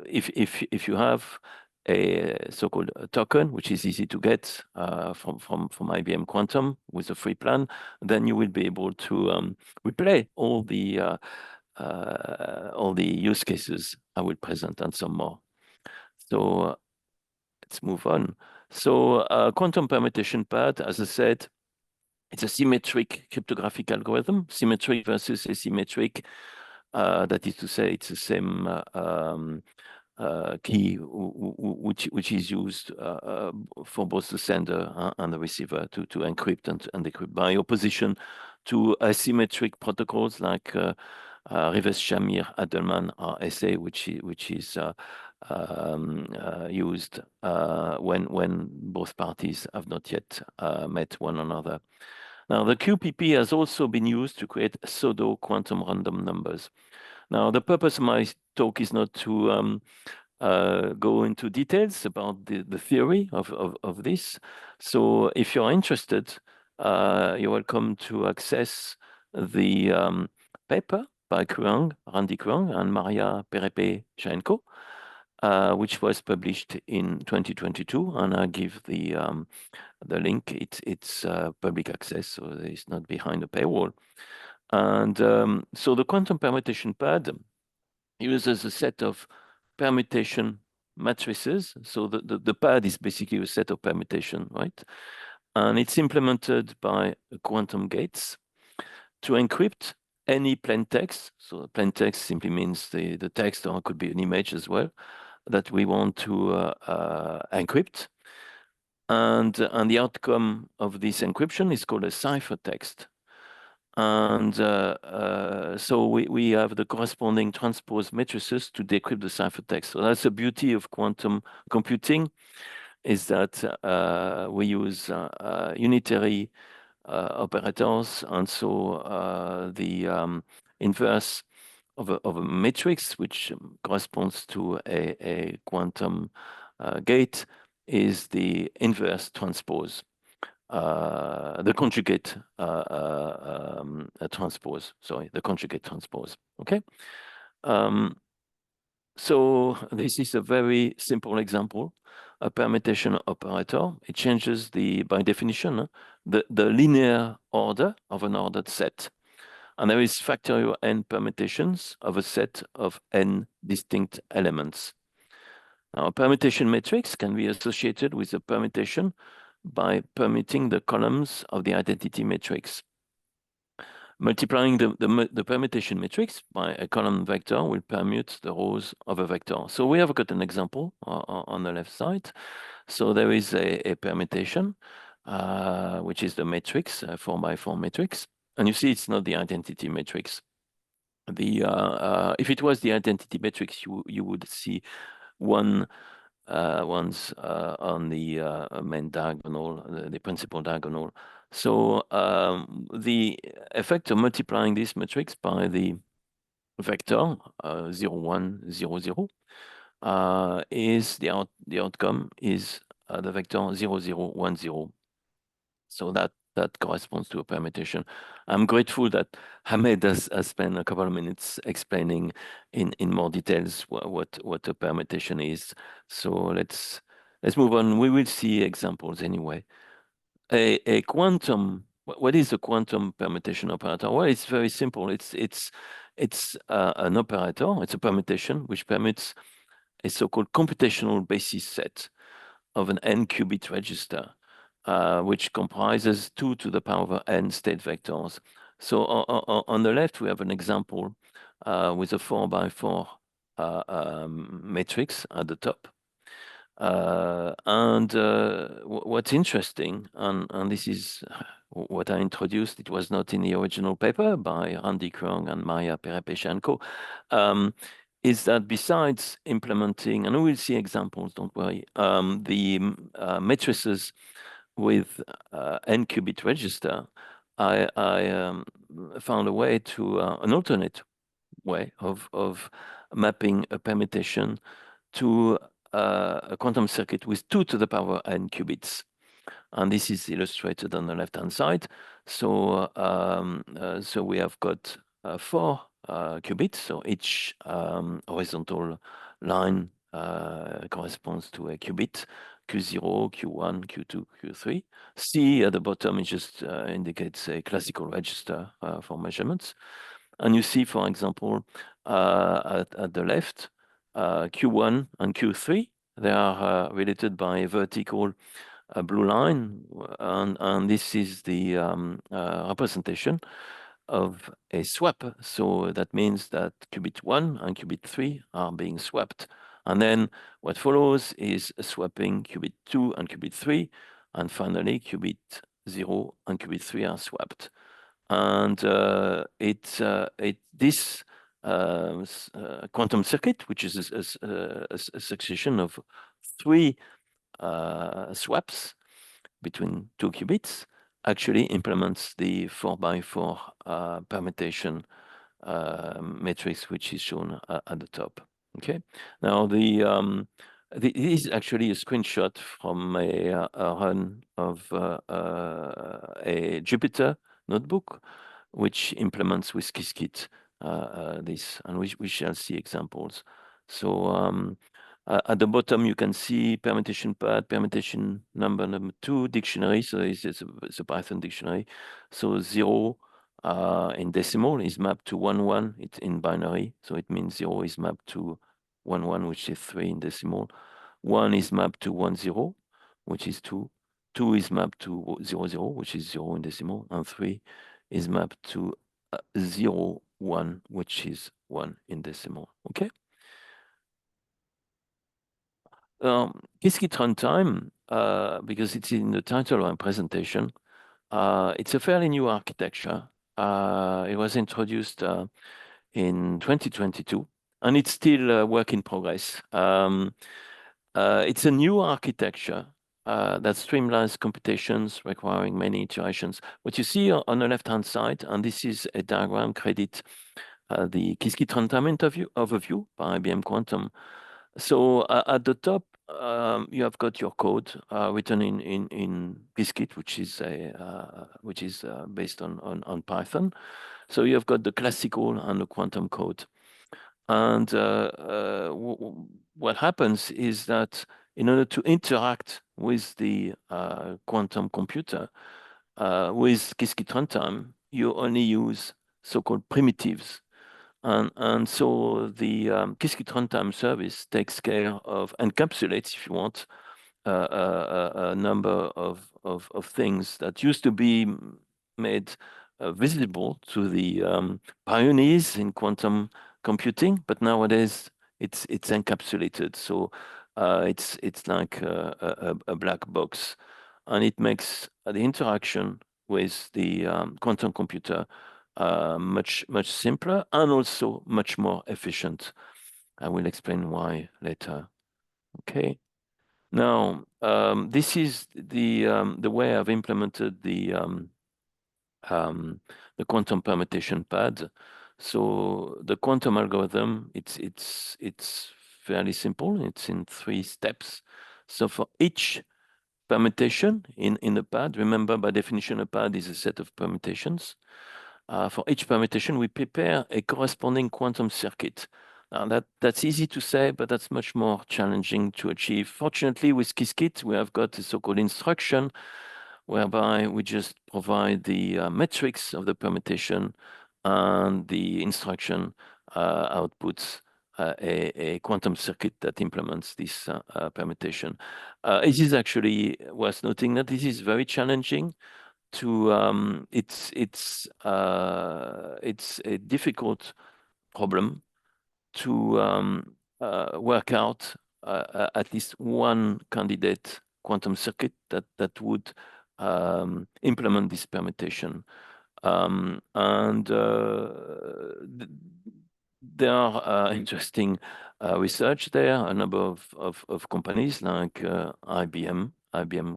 if you have a so-called token, which is easy to get from IBM Quantum with a free plan, then you will be able to replay all the use cases I will present and some more. So let's move on. So quantum permutation pad, as I said, it's a symmetric cryptographic algorithm, symmetric versus asymmetric. That is to say, it's the same key which is used for both the sender and the receiver to encrypt and decrypt, by opposition to asymmetric protocols like reverse Shamir, Adelman, or SA, which is used when both parties have not yet met one another. Now, the QPP has also been used to create pseudo quantum random numbers. Now, the purpose of my talk is not to go into details about the theory of this. So if you're interested, you're welcome to access the paper by Randy Kuang and Maria Perepe-Chaenko, which was published in 2022, and I give the link. It's public access, so it's not behind a paywall. And so the quantum permutation pad uses a set of permutation matrices. So the pad is basically a set of permutation, right? And it's implemented by quantum gates to encrypt any plain text. So plain text simply means the text, or it could be an image as well, that we want to encrypt. And the outcome of this encryption is called a ciphertext. And so we have the corresponding transpose matrices to decrypt the ciphertext. So that's the beauty of quantum computing, is that we use unitary operators, and so the inverse of a matrix, which corresponds to a quantum gate, is the inverse transpose. The conjugate transpose, sorry, the conjugate transpose, okay? So this is a very simple example, a permutation operator. It changes by definition, the linear order of an ordered set. And there is factorial n permutations of a set of n distinct elements. Now, a permutation matrix can be associated with a permutation by permuting the columns of the identity matrix. Multiplying the permutation matrix by a column vector will permute the rows of a vector. So we have got an example on the left side. So there is a permutation, which is the matrix, 4x4 matrix. And you see it's not the identity matrix. If it was the identity matrix, you would see ones on the main diagonal, the principal diagonal. So the effect of multiplying this matrix by the vector 0, 1, 0, 0 is the outcome is the vector 0, 0, 1, 0. So that corresponds to a permutation. I'm grateful that Ahmed has spent a couple of minutes explaining in more details what a permutation is. So let's move on. We will see examples anyway. A quantum. What is a quantum permutation operator? Well, it's very simple. It's an operator. It's a permutation which permits a so-called computational basis set of an n-qubit register, which comprises 2 to the power of n state vectors. So on the left, we have an example with a 4x4 matrix at the top. What's interesting, and this is what I introduced, it was not in the original paper by Randy Krong and Maria Perepeshenko, is that besides implementing, and we will see examples, don't worry, the matrices with n-qubit register, I found a way to, an alternate way of mapping a permutation to a quantum circuit with 2 to the power n qubits. And this is illustrated on the left-hand side. So, so we have got 4 qubits. So each horizontal line corresponds to a qubit, Q0, Q1, Q2, Q3. C at the bottom, it just indicates a classical register for measurements. And you see, for example, at the left, Q1 and Q3, they are related by a vertical blue line, and this is the representation of a swap. So that means that qubit 1 and qubit 3 are being swapped. And then what follows is swapping qubit 2 and qubit 3, and finally qubit 0 and qubit 3 are swapped. And this quantum circuit, which is a succession of 3 swaps between 2 qubits, actually implements the 4x4 permutation matrix, which is shown at the top. Okay. Now this is actually a screenshot from a run of a Jupyter notebook, which implements with Qiskit this, and we shall see examples. So at the bottom, you can see permutation pad, permutation number 2, dictionary. So it's a Python dictionary. So 0 in decimal is mapped to 1, 1. It's in binary, so it means 0 is mapped to 1, 1, which is 3 in decimal. 1 is mapped to 1, 0, which is 2. 2 is mapped to 0, 0, which is 0 in decimal. And 3 is mapped to 0, 1, which is 1 in decimal. Okay? Qiskit runtime, because it's in the title of my presentation, it's a fairly new architecture. It was introduced in 2022, and it's still a work in progress. It's a new architecture that streamlines computations requiring many iterations. What you see on the left-hand side, and this is a diagram credit the Qiskit runtime overview by IBM Quantum. So at the top, you have got your code written in Qiskit, which is based on Python. So you have got the classical and the quantum code. And what happens is that in order to interact with the quantum computer with Qiskit runtime, you only use so-called primitives. And so the Qiskit runtime service takes care of, encapsulates, if you want, a number of things that used to be made visible to the pioneers in quantum computing, but nowadays it's encapsulated. So it's like a black box, and it makes the interaction with the quantum computer much simpler and also much more efficient. I will explain why later. Okay. Now, this is the way I've implemented the quantum permutation pad. So the quantum algorithm, it's fairly simple. It's in 3 steps. So for each permutation in the pad, remember by definition a pad is a set of permutations. For each permutation, we prepare a corresponding quantum circuit. Now that's easy to say, but that's much more challenging to achieve. Fortunately, with Qiskit, we have got a so-called instruction, whereby we just provide the metrics of the permutation, and the instruction outputs a quantum circuit that implements this permutation. It is actually worth noting that this is very challenging. It's a difficult problem to work out at least one candidate quantum circuit that would implement this permutation. There are interesting research there. A number of companies like IBM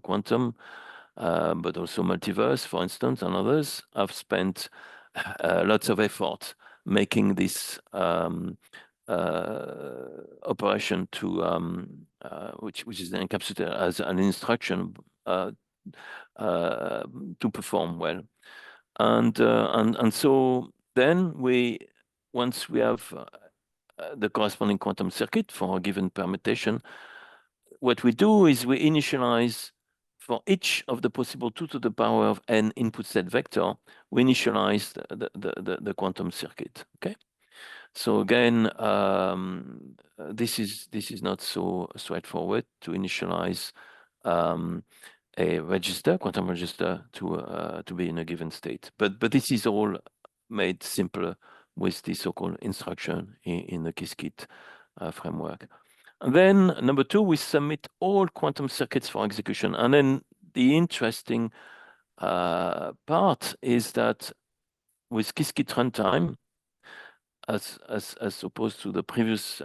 Quantum, but also Multiverse, for instance, and others have spent lots of effort making this operation to which is encapsulated as an instruction to perform well, and so then once we have the corresponding quantum circuit for a given permutation, what we do is we initialize for each of the possible 2 to the power of n input set vector, we initialize the quantum circuit. Okay, so again, this is not so straightforward to initialize a register, quantum register, to be in a given state. But this is all made simpler with the so-called instruction in the Qiskit framework. And then number 2, we submit all quantum circuits for execution. And then the interesting part is that with Qiskit runtime, as opposed to the previous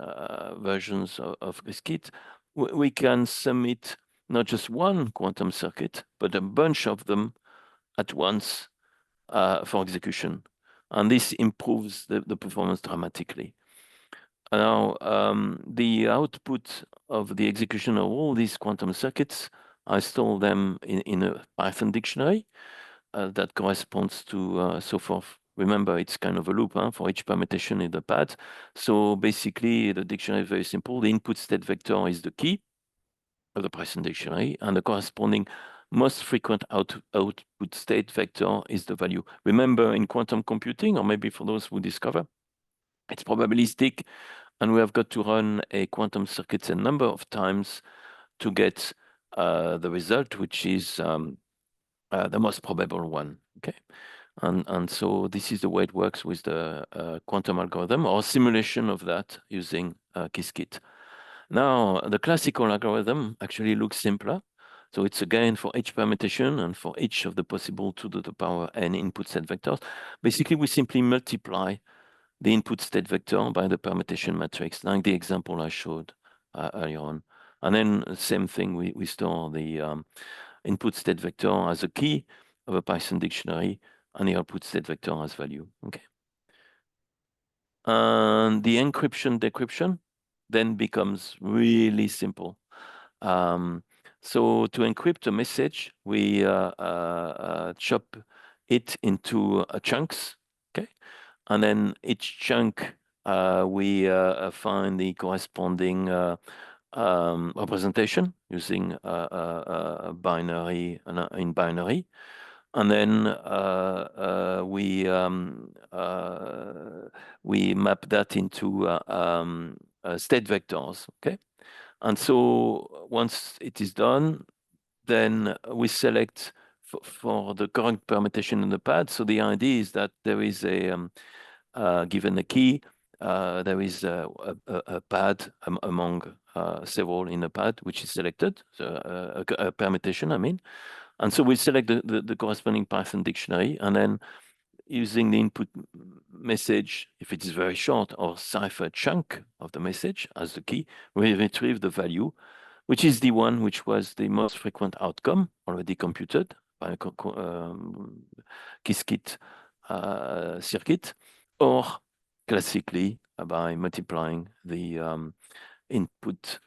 versions of Qiskit, we can submit not just one quantum circuit, but a bunch of them at once for execution. And this improves the performance dramatically. Now, the output of the execution of all these quantum circuits, I store them in a Python dictionary that corresponds to so forth. Remember, it's kind of a loop for each permutation in the pad. So basically, the dictionary is very simple. The input state vector is the key of the Python dictionary, and the corresponding most frequent output state vector is the value. Remember, in quantum computing, or maybe for those who discover, it's probabilistic, and we have got to run a quantum circuit a number of times to get the result, which is the most probable one. Okay, and so this is the way it works with the quantum algorithm or simulation of that using Qiskit. Now, the classical algorithm actually looks simpler. So it's again for each permutation and for each of the possible 2 to the power n input state vectors. Basically, we simply multiply the input state vector by the permutation matrix, like the example I showed earlier on. And then same thing, we store the input state vector as a key of a Python dictionary and the output state vector as value. Okay. And the encryption decryption then becomes really simple. So to encrypt a message, we chop it into chunks, okay? And then each chunk, we find the corresponding representation using binary in binary. And then we map that into state vectors, okay? And so once it is done, then we select for the current permutation in the pad. So the idea is that there is a, given a key, there is a pad among several in a pad, which is selected, so a permutation, I mean. And so we select the corresponding Python dictionary, and then using the input message, if it is very short, or cipher chunk of the message as the key, we retrieve the value, which is the one which was the most frequent outcome already computed by a Qiskit circuit, or classically by multiplying the input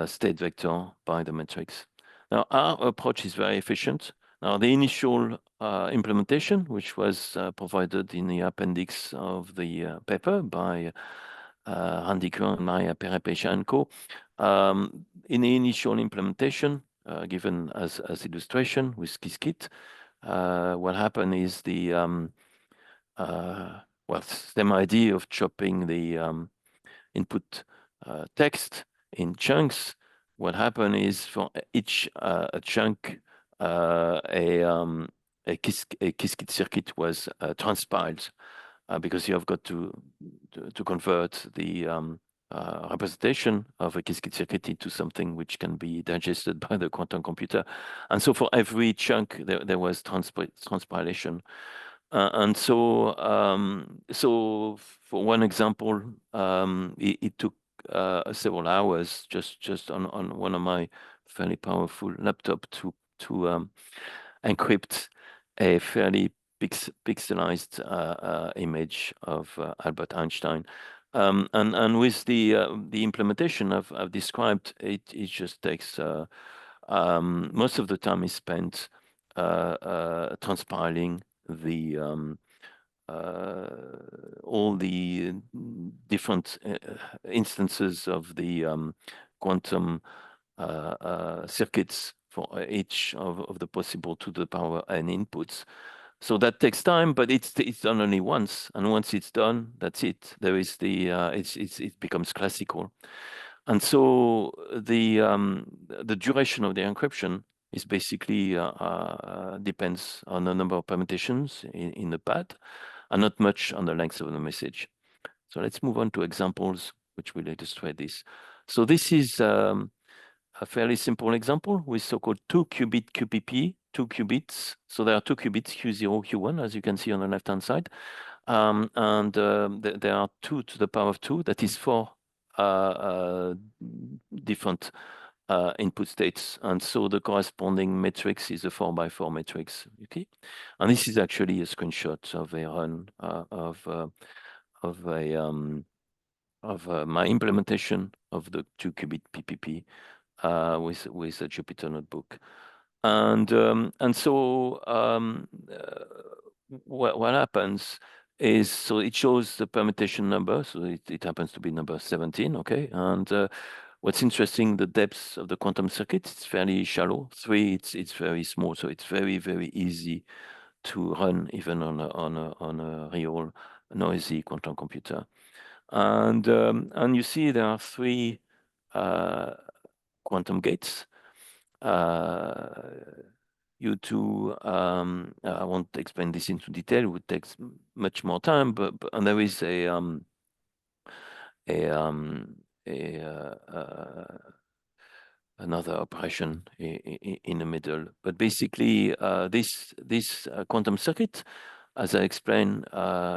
state vector by the matrix. Now, our approach is very efficient. Now, the initial implementation, which was provided in the appendix of the paper by Randy Kuhn and Maria Perepesha and co. In the initial implementation, given as illustration with Qiskit, what happened is the well, same idea of chopping the input text in chunks. What happened is for each chunk, a Qiskit circuit was transpiled because you have got to convert the representation of a Qiskit circuit into something which can be digested by the quantum computer. And so for every chunk, there was transpilation. And so, so for one example, it took several hours just on one of my fairly powerful laptop to encrypt a fairly pixelized image of Albert Einstein. And with the implementation I've described, it just takes most of the time is spent transpiling the all the different instances of the quantum circuits for each of the possible to the power n inputs. So that takes time, but it's done only once, and once it's done, that's it. There is the it becomes classical, and so the duration of the encryption is basically depends on the number of permutations in the pad, and not much on the length of the message. So let's move on to examples which will illustrate this. So this is a fairly simple example with so-called 2-qubit QPP, 2 qubits. So there are 2 qubits, Q0, Q1, as you can see on the left-hand side. And there are 2 to the power of 2, that is 4 different input states. And so the corresponding matrix is a 4x4 matrix, okay? And this is actually a screenshot of a run of my implementation of the 2-qubit PPP with a Jupyter notebook. And so what happens is, so it shows the permutation number, so it happens to be number 17, okay? And What's interesting, the depth of the quantum circuit, it's fairly shallow. 3, it's very small, so it's very, very easy to run even on a real noisy quantum computer. And you see there are 3 quantum gates. U2, I won't explain this into detail, it would take much more time, but and there is another operation in the middle. But basically, this quantum circuit, as I explained,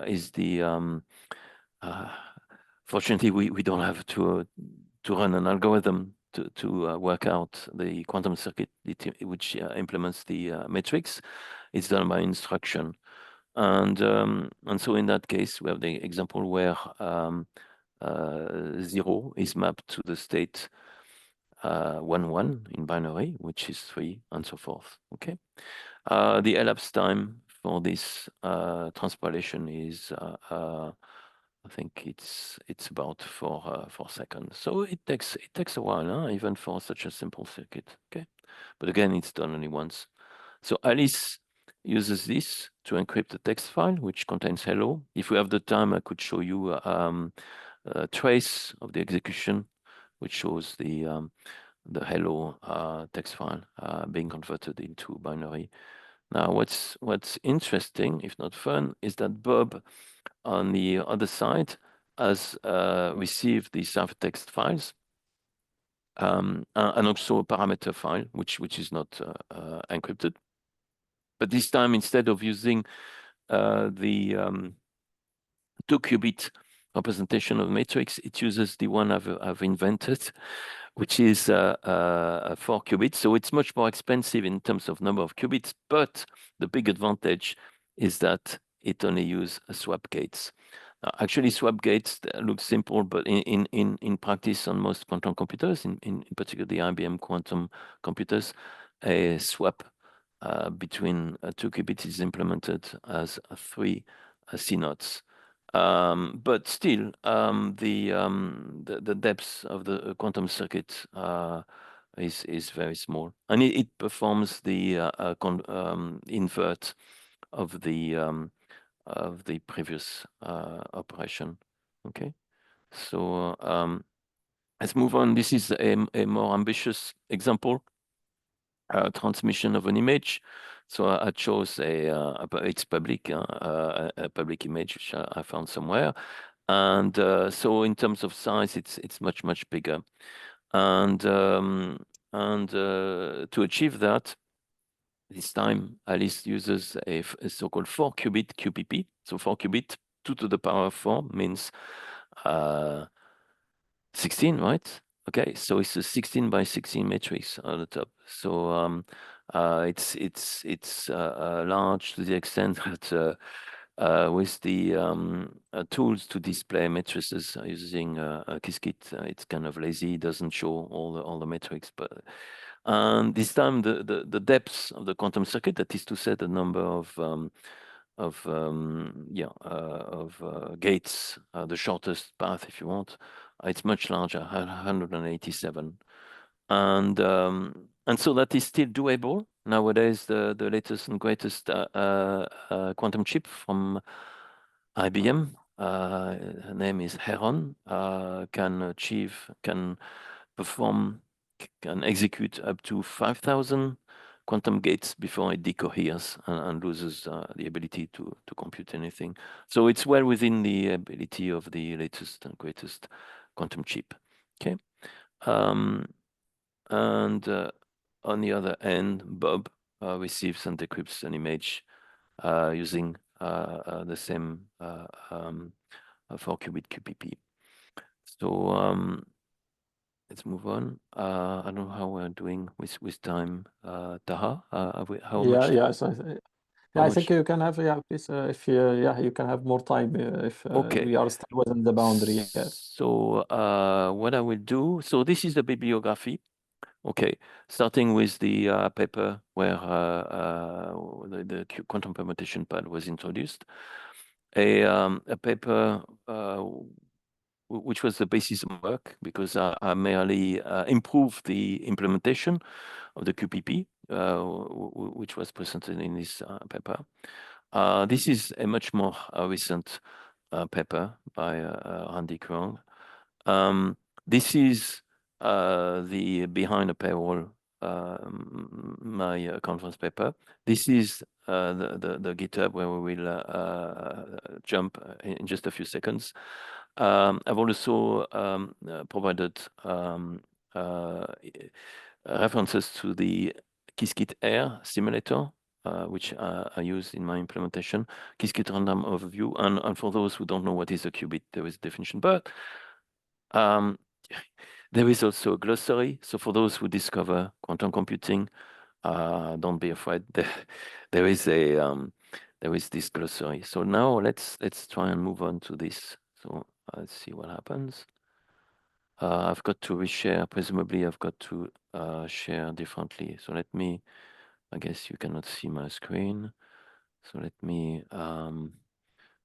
is the fortunately we don't have to run an algorithm to work out the quantum circuit which implements the matrix. It's done by instruction, and so in that case we have the example where 0 is mapped to the state 1 in binary, which is 3, and so forth. Okay, the elapsed time for this transpilation is I think it's about 4 seconds. So it takes a while, huh? Even for such a simple circuit. Okay, but again, it's done only once. So Alice uses this to encrypt the text file, which contains hello. If we have the time, I could show you a trace of the execution, which shows the hello text file being converted into binary. Now, what's interesting, if not fun, is that Bob on the other side has received the ciphertext files and also a parameter file, which is not encrypted. But this time, instead of using the 2-qubit representation of matrix, it uses the one I've invented, which is 4 qubits. So it's much more expensive in terms of number of qubits, but the big advantage is that it only uses swap gates. Actually, swap gates look simple, but in practice on most quantum computers, in particular the IBM quantum computers, a swap between 2 qubits is implemented as 3 CNOTs. But still, the depth of the quantum circuit is very small, and it performs the invert of the previous operation. Okay, so let's move on. This is a more ambitious example. Transmission of an image. So I chose it's public, a public image which I found somewhere, and so in terms of size, it's much bigger, and to achieve that, this time Alice uses a so-called 4-qubit QPP. So 4 qubit, 2 to the power of 4 means 16, right? Okay, so it's a 16 by 16 matrix on the top. So it's large to the extent that with the tools to display matrices using Qiskit, it's kind of lazy. It doesn't show all the metrics, but this time the depth of the quantum circuit, that is to say the number of gates, the shortest path, if you want, it's much larger, 187, and so that is still doable nowadays. The latest and greatest quantum chip from IBM, her name is Heron, can execute up to 5,000 quantum gates before it decoheres and loses the ability to compute anything. So it's well within the ability of the latest and greatest quantum chip. Okay, and on the other end, Bob receives and decrypts an image using the same 4-qubit QPP. So let's move on. I don't know how we're doing with time. Taha, how much? I think you can have please, if you can have more time if Okay. we are still within the boundary. So what I will do. So this is the bibliography. Okay, starting with the paper where the quantum permutation pad was introduced. A paper which was the basis of work, because I merely improved the implementation of the QPP, which was presented in this paper. This is a much more recent paper by Randy Krong. This is the behind a paywall, my conference paper. This is the GitHub where we will jump in just a few seconds. I've also provided references to the Qiskit Air simulator, which I use in my implementation, Qiskit random overview. And for those who don't know what is a qubit, there is a definition, but there is also a glossary. So for those who discover quantum computing, don't be afraid. There is this glossary. So now let's try and move on to this. So let's see what happens. I've got to reshare. Presumably, I've got to share differently. So let me. I guess you cannot see my screen. So let me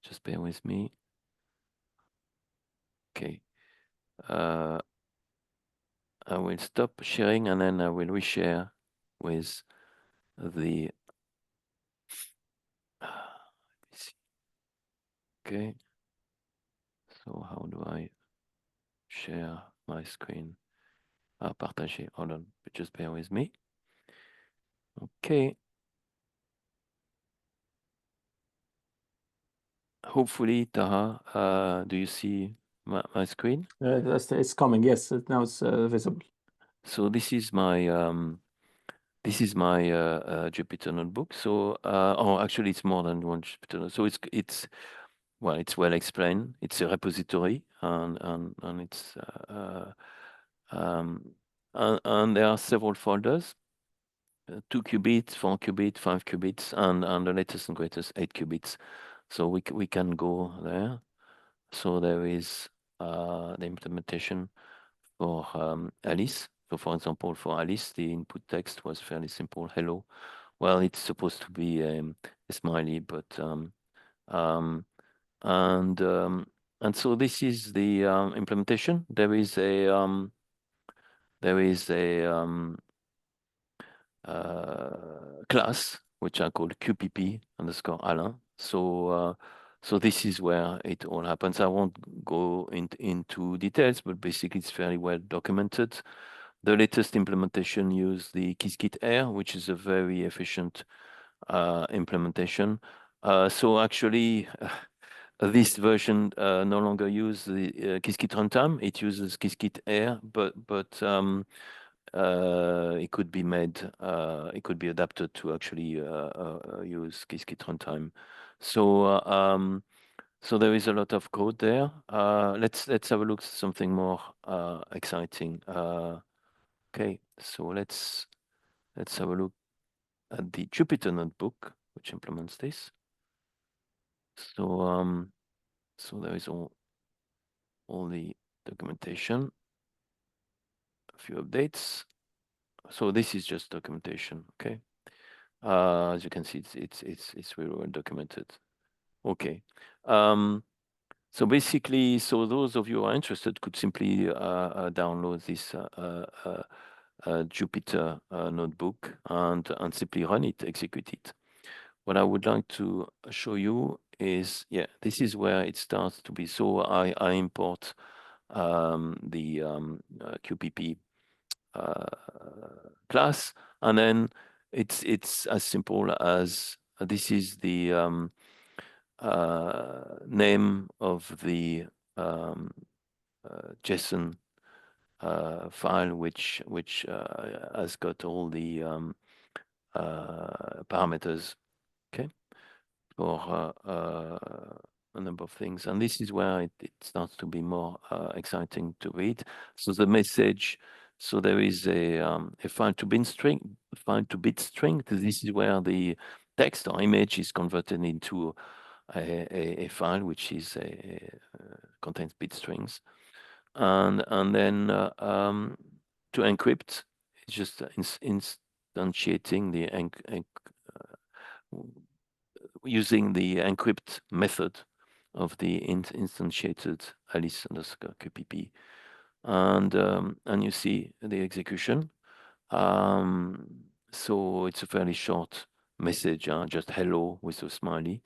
just bear with me. Okay. I will stop sharing and then I will reshare with the. Okay. So how do I share my screen? Partager. Hold on. Just bear with me. Okay. Hopefully, Taha, do you see my screen? It's coming. Yes, now it's visible. So this is my Jupyter notebook. So oh, actually, it's more than one Jupyter notebook. So it's well explained. It's a repository, and it's and there are several folders. 2 qubits, 4 qubits, 5 qubits, and the latest and greatest 8 qubits. So we can go there. So there is the implementation for Alice. So for example, for Alice, the input text was fairly simple. Hello. Well, it's supposed to be a smiley, but and so this is the implementation. There is a class which I call QPP_Alain. So this is where it all happens. I won't go into details, but basically it's very well documented. The latest implementation used the Qiskit Air, which is a very efficient implementation. So actually, this version no longer uses the Qiskit runtime. It uses Qiskit Air, but it could be made, it could be adapted to actually use Qiskit runtime. So so there is a lot of code there. Let's have a look at something more exciting. Okay, so let's have a look at the Jupyter notebook, which implements this. So so there is all the documentation, a few updates. So this is just documentation, okay? As you can see, it's really well documented. Okay. So basically, so those of you who are interested could simply download this Jupyter notebook and simply run it, execute it. What I would like to show you is, yeah, this is where it starts to be. So I import the QPP class, and then it's as simple as this is the name of the JSON file, which has got all the parameters, okay, for a number of things. And this is where it starts to be more exciting to read. So the message, so there is a file to bit string. This is where the text or image is converted into a file which is contains bit strings, and then to encrypt, it's just instantiating the using the encrypt method of the instantiated Alice underscore QPP, and you see the execution. So it's a fairly short message, just hello with a smiley,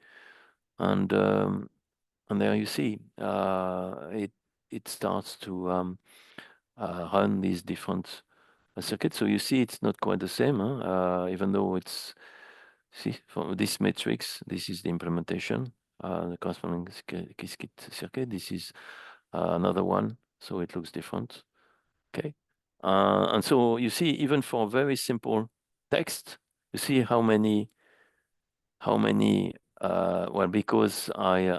and there you see it starts to run these different circuits. So you see it's not quite the same, even though it's, see, for this matrix, this is the implementation, the corresponding Qiskit circuit. This is another one, so it looks different. Okay, and so you see, even for very simple text, you see how many well, because I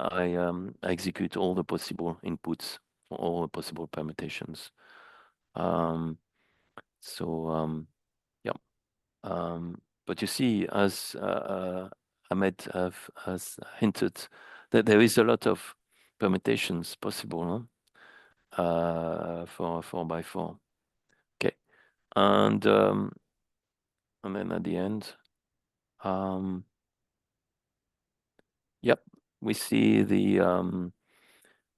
execute all the possible inputs for all the possible permutations. But you see, as Ahmed has hinted, that there is a lot of permutations possible, for 4x4. Okay, and then at the end, yep, we see the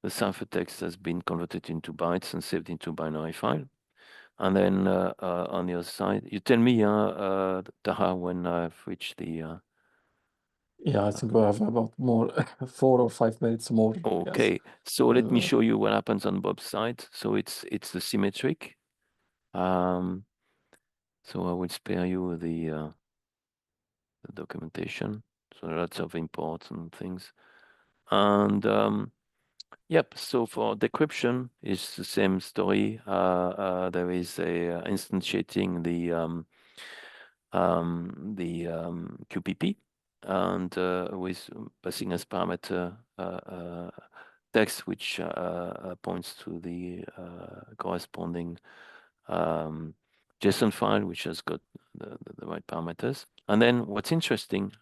ciphertext has been converted into bytes and saved into binary file. And then on the other side, you tell me, Taha, when I've reached the. Yeah, I think we have about more 4 or 5 minutes more. Okay, yes. So let me show you what happens on Bob's side. So it's the symmetric. So I will spare you the documentation. So lots of important things. And yep, so for decryption, it's the same story. There is a instantiating the QPP, and with passing as parameter text, which points to the corresponding JSON file, which has got the right parameters. And then what's interesting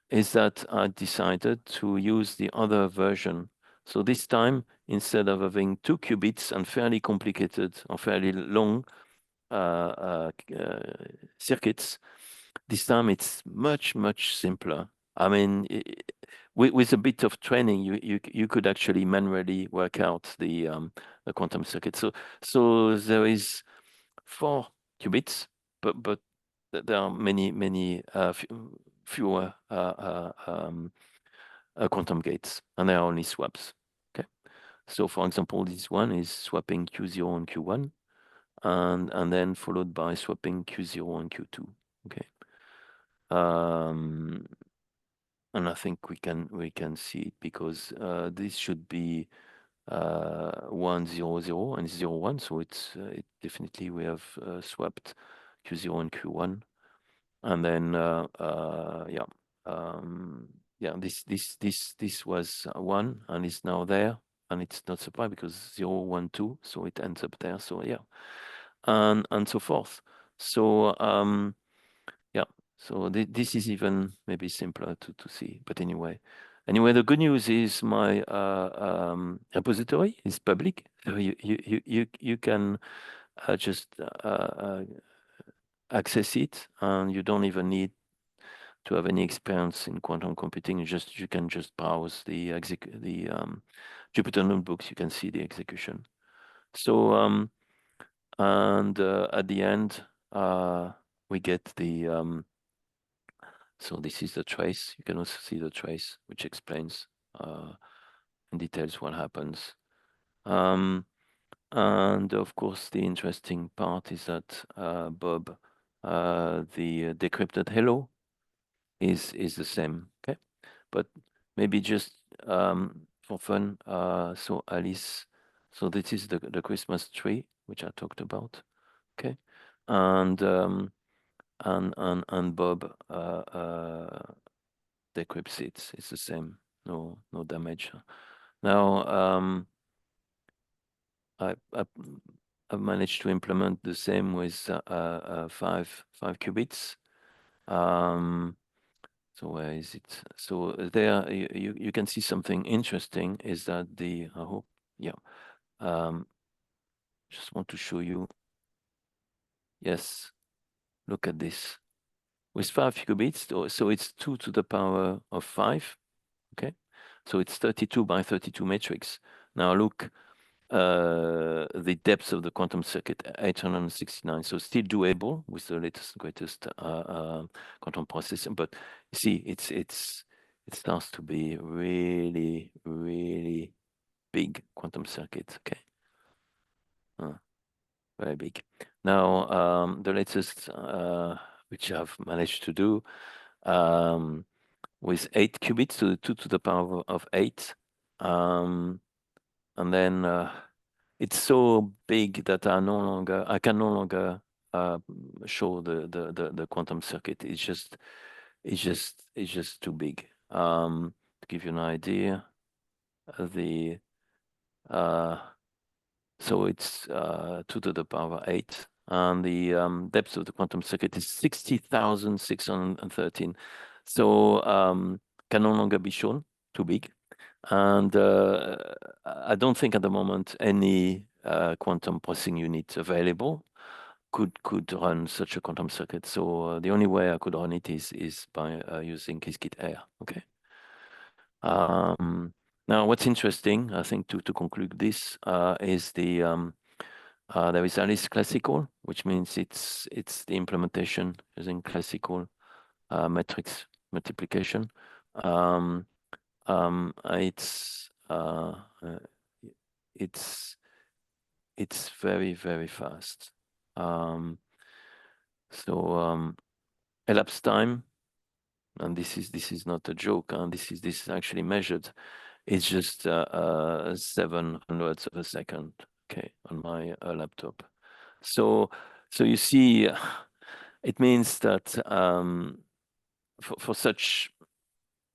is that I decided to use the other version. So this time, instead of having 2 qubits and fairly complicated or fairly long circuits, this time it's much simpler. I mean, with a bit of training, you could actually manually work out the quantum circuit. So there is 4 qubits, but there are many fewer quantum gates, and there are only swaps. Okay, so for example, this one is swapping Q0 and Q1, and then followed by swapping Q0 and Q2. Okay, and I think we can see it because this should be 1 0 0 and 0 1. So it definitely we have swapped Q0 and Q1, and then this was 1 and it's now there, and it's not surprised because 0 1 2, so it ends up there. So yeah, and so forth. So so this is even maybe simpler to see. But anyway, the good news is my repository is public. So you can just access it, and you don't even need to have any experience in quantum computing. You can just browse the Jupyter notebooks. You can see the execution. So and at the end we get the so this is the trace. You can also see the trace, which explains in details what happens. And of course, the interesting part is that Bob, the decrypted hello, is the same. Okay, but maybe just for fun. So Alice, so this is the Christmas tree which I talked about. Okay, and Bob decrypts it. It's the same. No damage. Now I've managed to implement the same with 5 qubits. So where is it? So there you can see something interesting is that I hope, yeah. Just want to show you. Yes, look at this. With 5 qubits, so it's 2 to the power of 5. Okay, So it's 32 by 32 matrix. Now look, the depth of the quantum circuit, 869. So still doable with the latest and greatest quantum processor. But you see, it starts to be really, really big quantum circuit. Okay. Very big. Now, the latest, which I've managed to do with 8 qubits to the 2 to the power of 8. And then it's so big that I can no longer show the quantum circuit. It's just too big. To give you an idea, so it's 2 to the power 8, and the depth of the quantum circuit is 60,613. So can no longer be shown, too big. And I don't think at the moment any quantum processing unit available could run such a quantum circuit. So the only way I could run it is by using Qiskit Air. Okay. Now, what's interesting, I think, to conclude this is there is Alice Classical, which means it's the implementation using classical matrix multiplication. It's very, very fast. Elapsed time, and this is not a joke, and this is actually measured. It's just 700ths of a second, okay, on my laptop. So you see, it means that for such,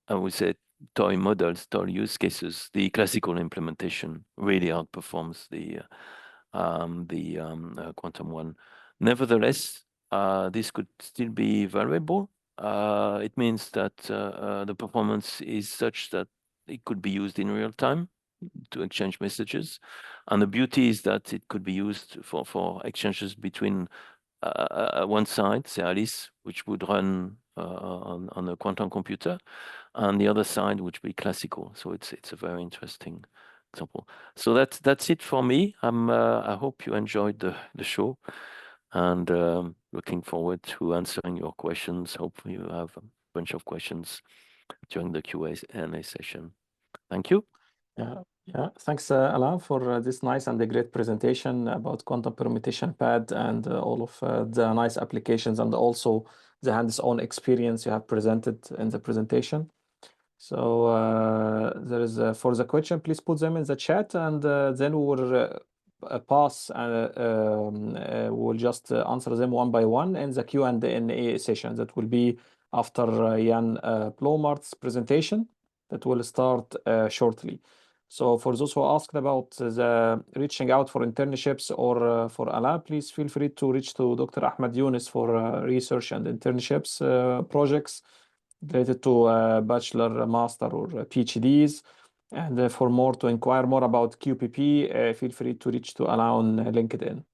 I would say, toy models, toy use cases, the classical implementation really outperforms the quantum one. Nevertheless, this could still be valuable. It means that the performance is such that it could be used in real time to exchange messages. And the beauty is that it could be used for exchanges between one side, say Alice, which would run on a quantum computer, and the other side, which would be classical. So it's a very interesting example. So that's it for me. I hope you enjoyed the show, and looking forward to answering your questions. Hopefully you have a bunch of questions during the Q&A session. Thank you. Yeah. Thanks, Alain, for this nice and a great presentation about quantum permutation pad and all of the nice applications and also the hands-on experience you have presented in the presentation. So there is for the question, please put them in the chat, and then we will pass. We'll just answer them one by one in the Q&A session that will be after Jan Blommaart's presentation that will start shortly. So for those who asked about the reaching out for internships or for Alain, please feel free to reach to Dr. Ahmed Younes for research and internships projects related to bachelor, master, or PhDs. And to inquire more about QPP, feel free to reach to Alain on LinkedIn.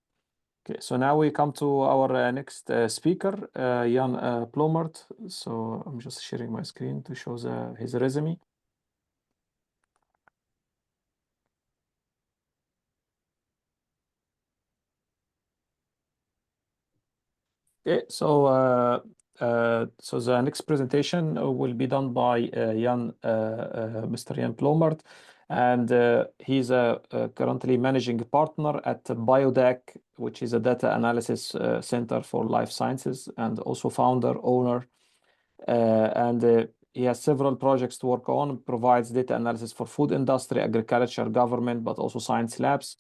Okay, so now we come to our next speaker, Jan Blommaart. So I'm just sharing my screen to show his resume. Okay, so the next presentation will be done by Mr. Jan Blommaart, and he's currently managing partner at BioDAC, which is a data analysis center for life sciences, and also founder, owner. And he has several projects to work on, provides data analysis for food industry, agriculture, government, but also science labs.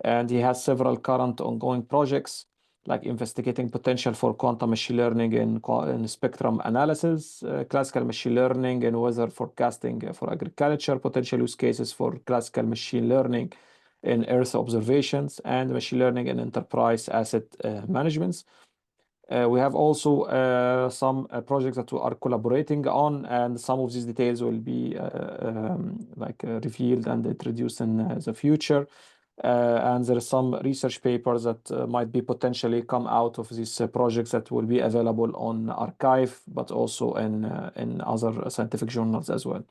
And he has several current ongoing projects, like investigating potential for quantum machine learning in spectrum analysis, classical machine learning and weather forecasting for agriculture, potential use cases for classical machine learning in Earth observations, and machine learning in enterprise asset management. We have also some projects that we are collaborating on, and some of these details will be revealed and introduced in the future. And there are some research papers that might be potentially come out of these projects that will be available on arXiv, but also in other scientific journals as well.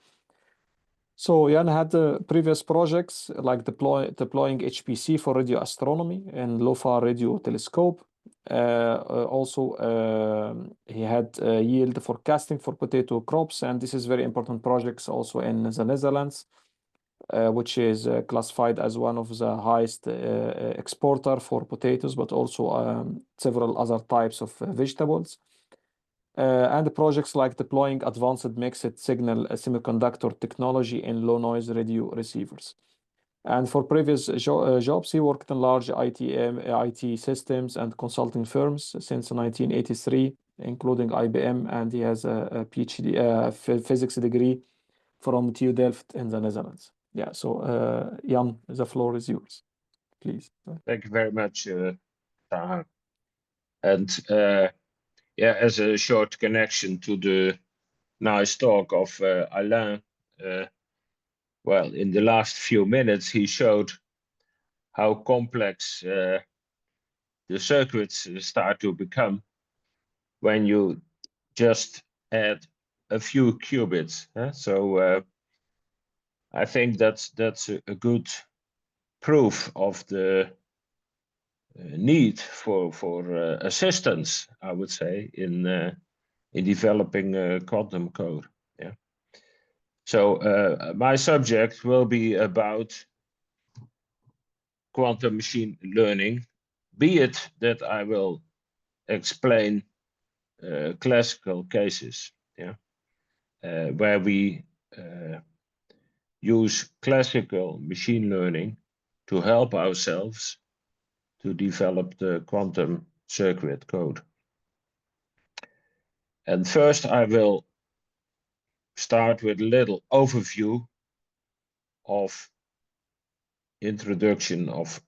So Jan had previous projects like deploying HPC for radio astronomy and LOFAR radio telescope. Also, he had yield forecasting for potato crops, and this is very important projects also in the Netherlands, which is classified as one of the highest exporter for potatoes, but also several other types of vegetables. And projects like deploying advanced mixed signal semiconductor technology in low noise radio receivers. And for previous jobs, he worked in large IT systems and consulting firms since 1983, including IBM, and he has a PhD physics degree from TU Delft in the Netherlands. Yeah, so Jan, the floor is yours, please. Thank you very much, Taha. And yeah, as a short connection to the nice talk of Alain, well, in the last few minutes, he showed how complex the circuits start to become when you just add a few qubits. So I think that's a good proof of the need for assistance, I would say, in developing quantum code. Yeah. So my subject will be about quantum machine learning, be it that I will explain classical cases, yeah, where we use classical machine learning to help ourselves to develop the quantum circuit code. And first I will start with a little overview of introduction of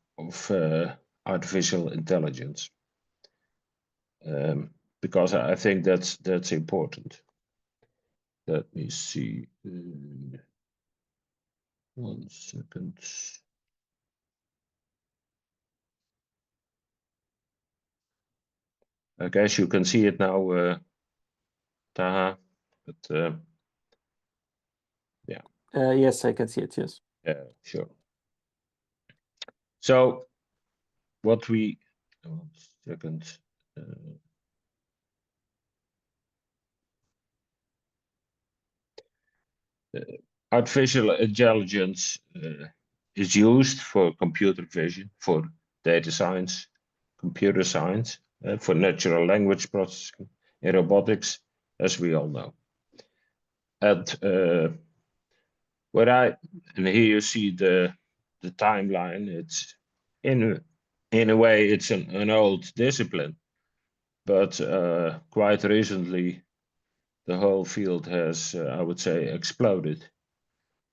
artificial intelligence, because I think that's important. Let me see. 1 second. I guess you can see it now, Taha, but yeah. Yes, I can see it, yes. Yeah, sure. So what we, 1 second. Artificial intelligence is used for computer vision, for data science, computer science, for natural language processing, in robotics, as we all know. And and here you see the timeline. It's in a way it's an old discipline, but quite recently the whole field has, I would say, exploded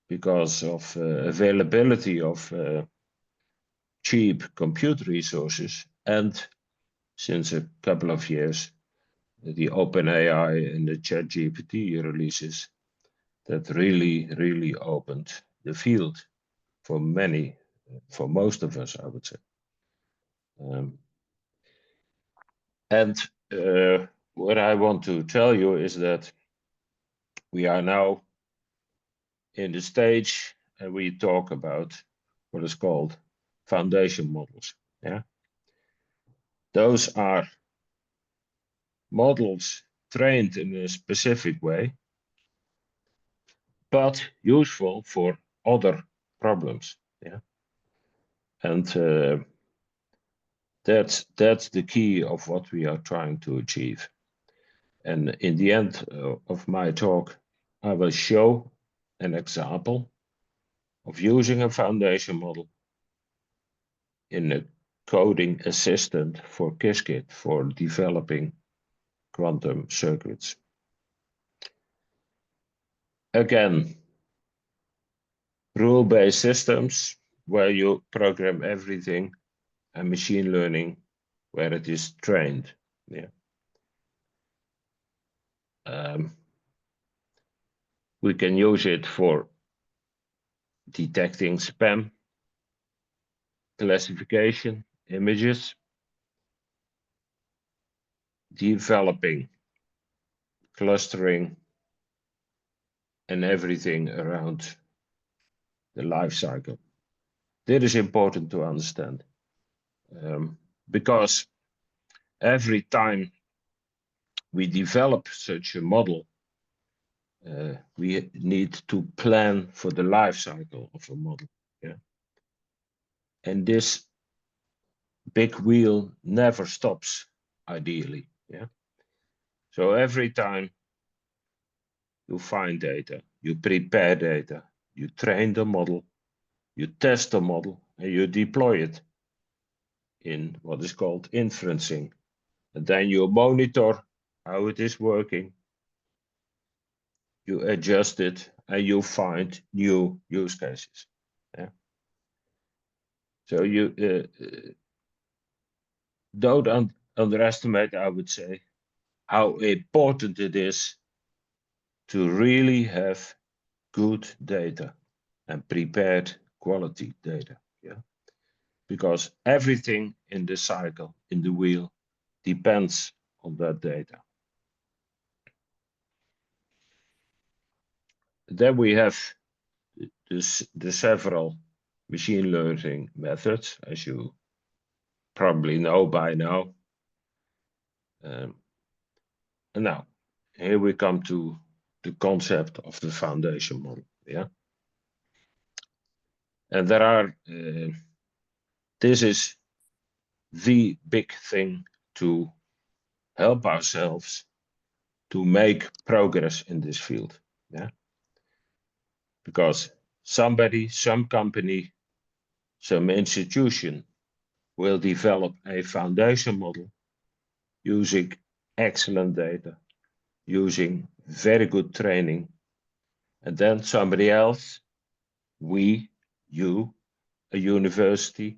because of availability of cheap compute resources, and since a couple of years, the OpenAI and the ChatGPT releases that really opened the field for most of us, I would say. And what I want to tell you is that we are now in the stage and we talk about what is called foundation models. Yeah, those are models trained in a specific way, but useful for other problems. Yeah, and that's the key of what we are trying to achieve. And in the end of my talk, I will show an example of using a foundation model in a coding assistant for Qiskit for developing quantum circuits. Again, rule-based systems where you program everything, and machine learning where it is trained. Yeah. We can use it for detecting spam, classification, images, developing clustering, and everything around the life cycle. This is important to understand because every time we develop such a model, we need to plan for the life cycle of a model. Yeah, and this big wheel never stops, ideally. Yeah, so every time you find data, you prepare data, you train the model, you test the model, and you deploy it in what is called inferencing. And then you monitor how it is working, you adjust it, and you find new use cases. Yeah. So you don't underestimate, I would say, how important it is to really have good data and prepared quality data. Yeah. Because everything in the cycle, in the wheel, depends on that data. Then we have the several machine learning methods, as you probably know by now. And now, here we come to the concept of the foundation model. Yeah, and there are. This is the big thing to help ourselves to make progress in this field. Yeah, because somebody, some company, some institution will develop a foundation model using excellent data, using very good training, and then somebody else, we, you, a university,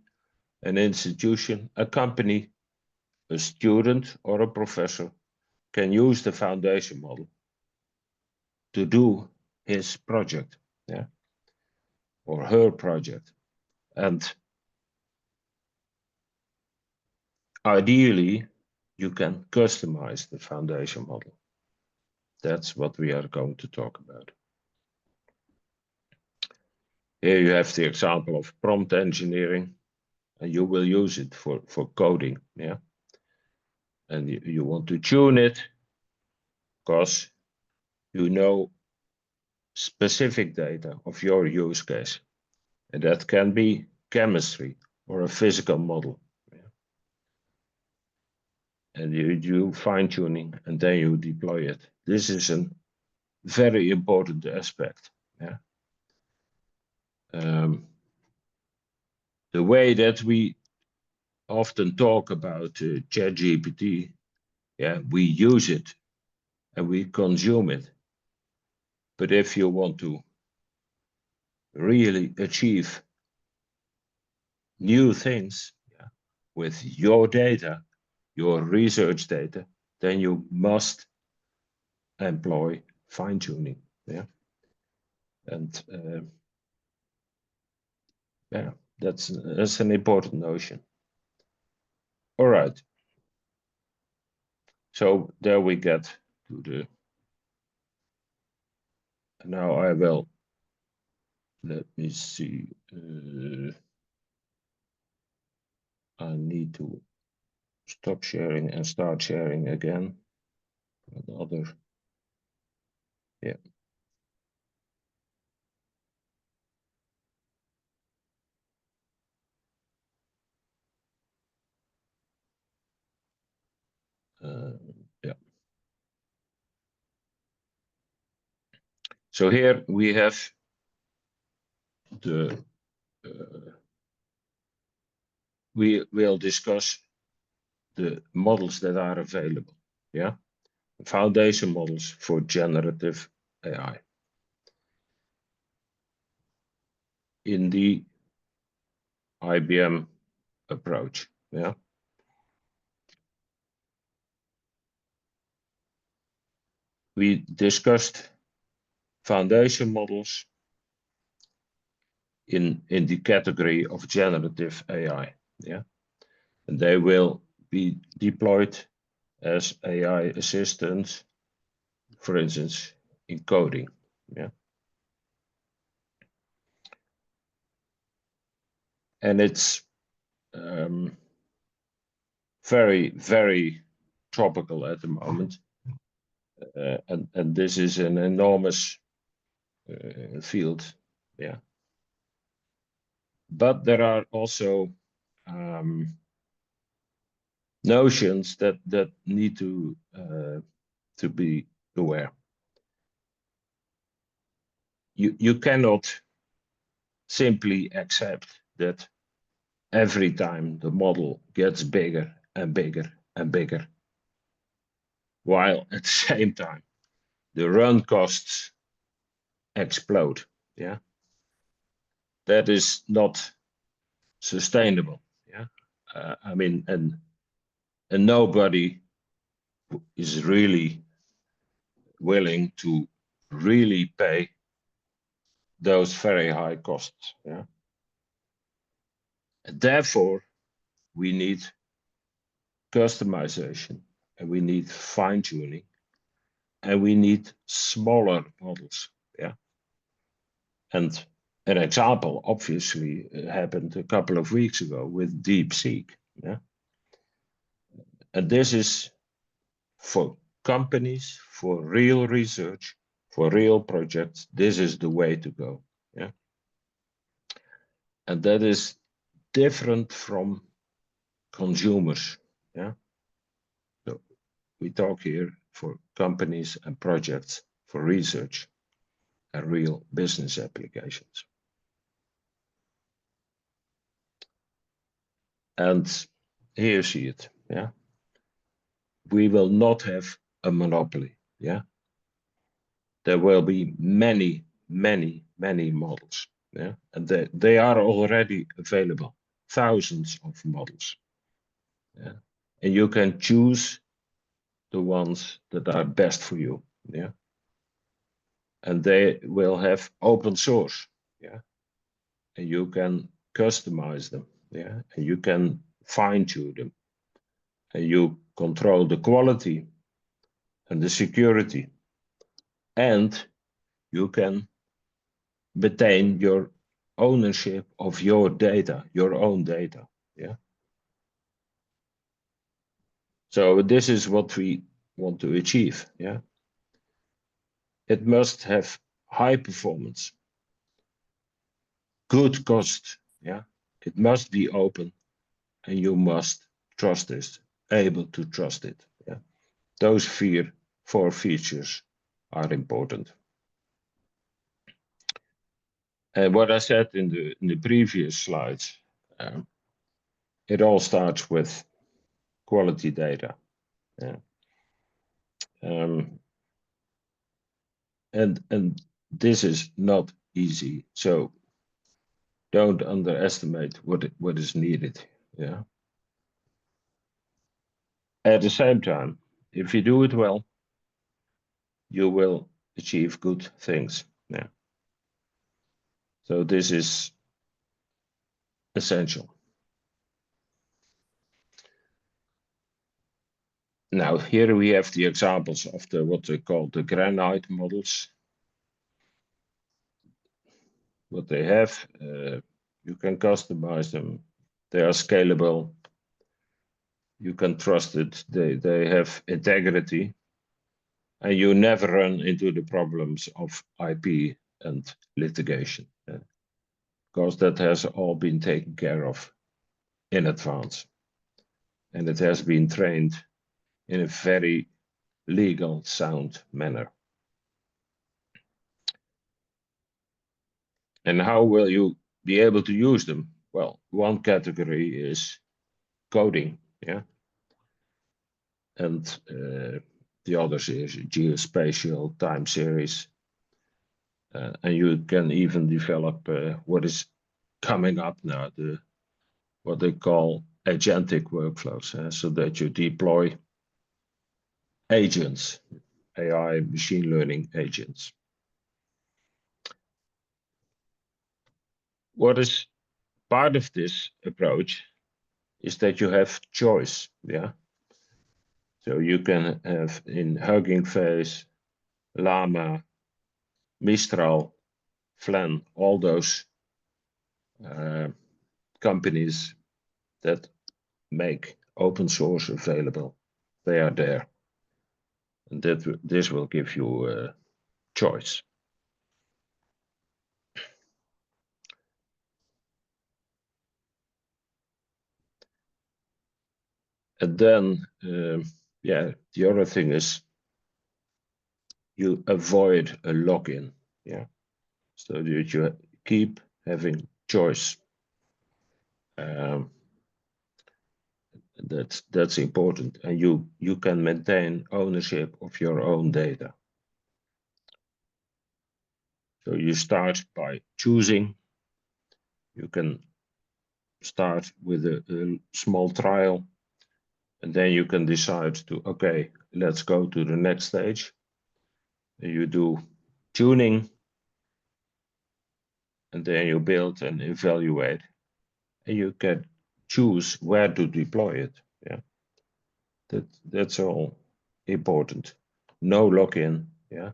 an institution, a company, a student or a professor can use the foundation model to do his project, yeah, or her project. And ideally, you can customize the foundation model. That's what we are going to talk about. Here you have the example of prompt engineering, and you will use it for coding, yeah. And you want to tune it because you know specific data of your use case. And that can be chemistry or a physical model. Yeah. And you do fine-tuning and then you deploy it. This is a very important aspect. Yeah. The way that we often talk about ChatGPT, yeah, we use it and we consume it. But if you want to really achieve new things, yeah, with your data, your research data, then you must employ fine-tuning. Yeah, and yeah, that's an important notion. All right. So there we get to the. Now I will. Let me see. I need to stop sharing and start sharing again. Another. Yeah. Yeah. So here we have the. We will discuss the models that are available. Yeah. Foundation models for generative AI. In the IBM approach. Yeah. We discussed foundation models in the category of generative AI. Yeah. And they will be deployed as AI assistants, for instance, in coding. Yeah. and it's very, very tropical at the moment. And this is an enormous field, yeah. But there are also notions that need to be aware. You cannot simply accept that every time the model gets bigger and bigger and bigger, while at the same time the run costs explode. Yeah, that is not sustainable. Yeah, I mean, and nobody is really willing to really pay those very high costs. Yeah, and therefore we need customization, and we need fine-tuning, and we need smaller models. Yeah, and an example obviously happened a couple of weeks ago with DeepSeek. Yeah, and this is for companies, for real research, for real projects. This is the way to go. Yeah, and that is different from consumers. Yeah, so we talk here for companies and projects, for research and real business applications. And here you see it. Yeah, we will not have a monopoly. Yeah, there will be many, many, many models. Yeah, and they are already available, thousands of models. Yeah, and you can choose the ones that are best for you. Yeah, and they will have open source. Yeah, and you can customize them. Yeah, and you can fine-tune them, and you control the quality and the security, and you can maintain your ownership of your data, your own data. Yeah. So this is what we want to achieve. Yeah. It must have high performance, good cost. Yeah. It must be open, and you must trust this, able to trust it. Yeah. Those four features are important. And what I said in the previous slides, it all starts with quality data. Yeah. And this is not easy. So don't underestimate what is needed. Yeah. At the same time, if you do it well, you will achieve good things. Yeah. So this is essential. Now here we have the examples of what they call the granite models. What they have, you can customize them. They are scalable. You can trust it. They have integrity, and you never run into the problems of IP and litigation, because that has all been taken care of in advance, and it has been trained in a very legal, sound manner. And how will you be able to use them? Well, one category is coding, yeah, and the others is geospatial, time series, and you can even develop what is coming up now, what they call agentic workflows, so that you deploy agents, AI, machine learning agents. What is part of this approach is that you have choice, yeah. So you can have in Hugging Face, Llama, Mistral, Flan, all those companies that make open source available. They are there. And this will give you a choice. And then, yeah, the other thing is you avoid a login, yeah, so that you keep having choice. That's important, and you can maintain ownership of your own data. So you start by choosing. You can start with a small trial, and then you can decide to, okay, let's go to the next stage. You do tuning, and then you build and evaluate, and you can choose where to deploy it. Yeah, that's all important. No login. Yeah,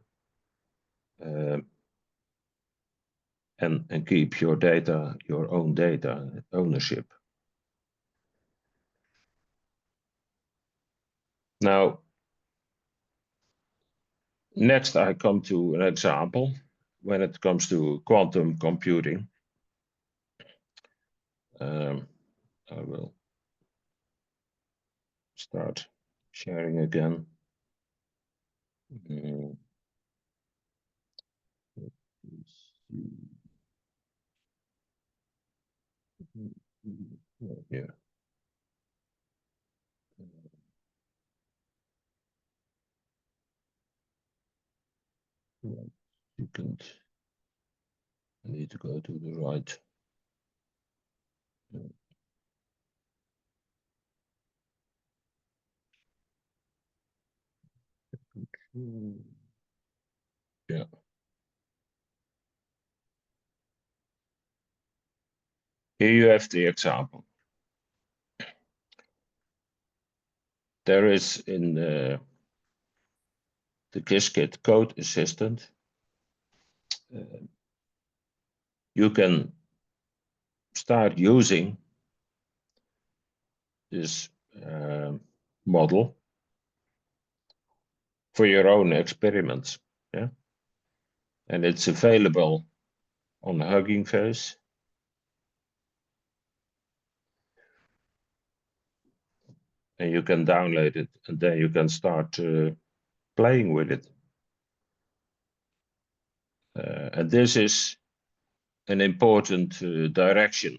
and keep your data, your own data ownership. Now, next I come to an example when it comes to quantum computing. I will start sharing again. Yeah. You can. I need to go to the right. Yeah. Here you have the example. There is in the Qiskit code assistant, you can start using this model for your own experiments. Yeah, and it's available on Hugging Face. And you can download it, and then you can start playing with it. And this is an important direction.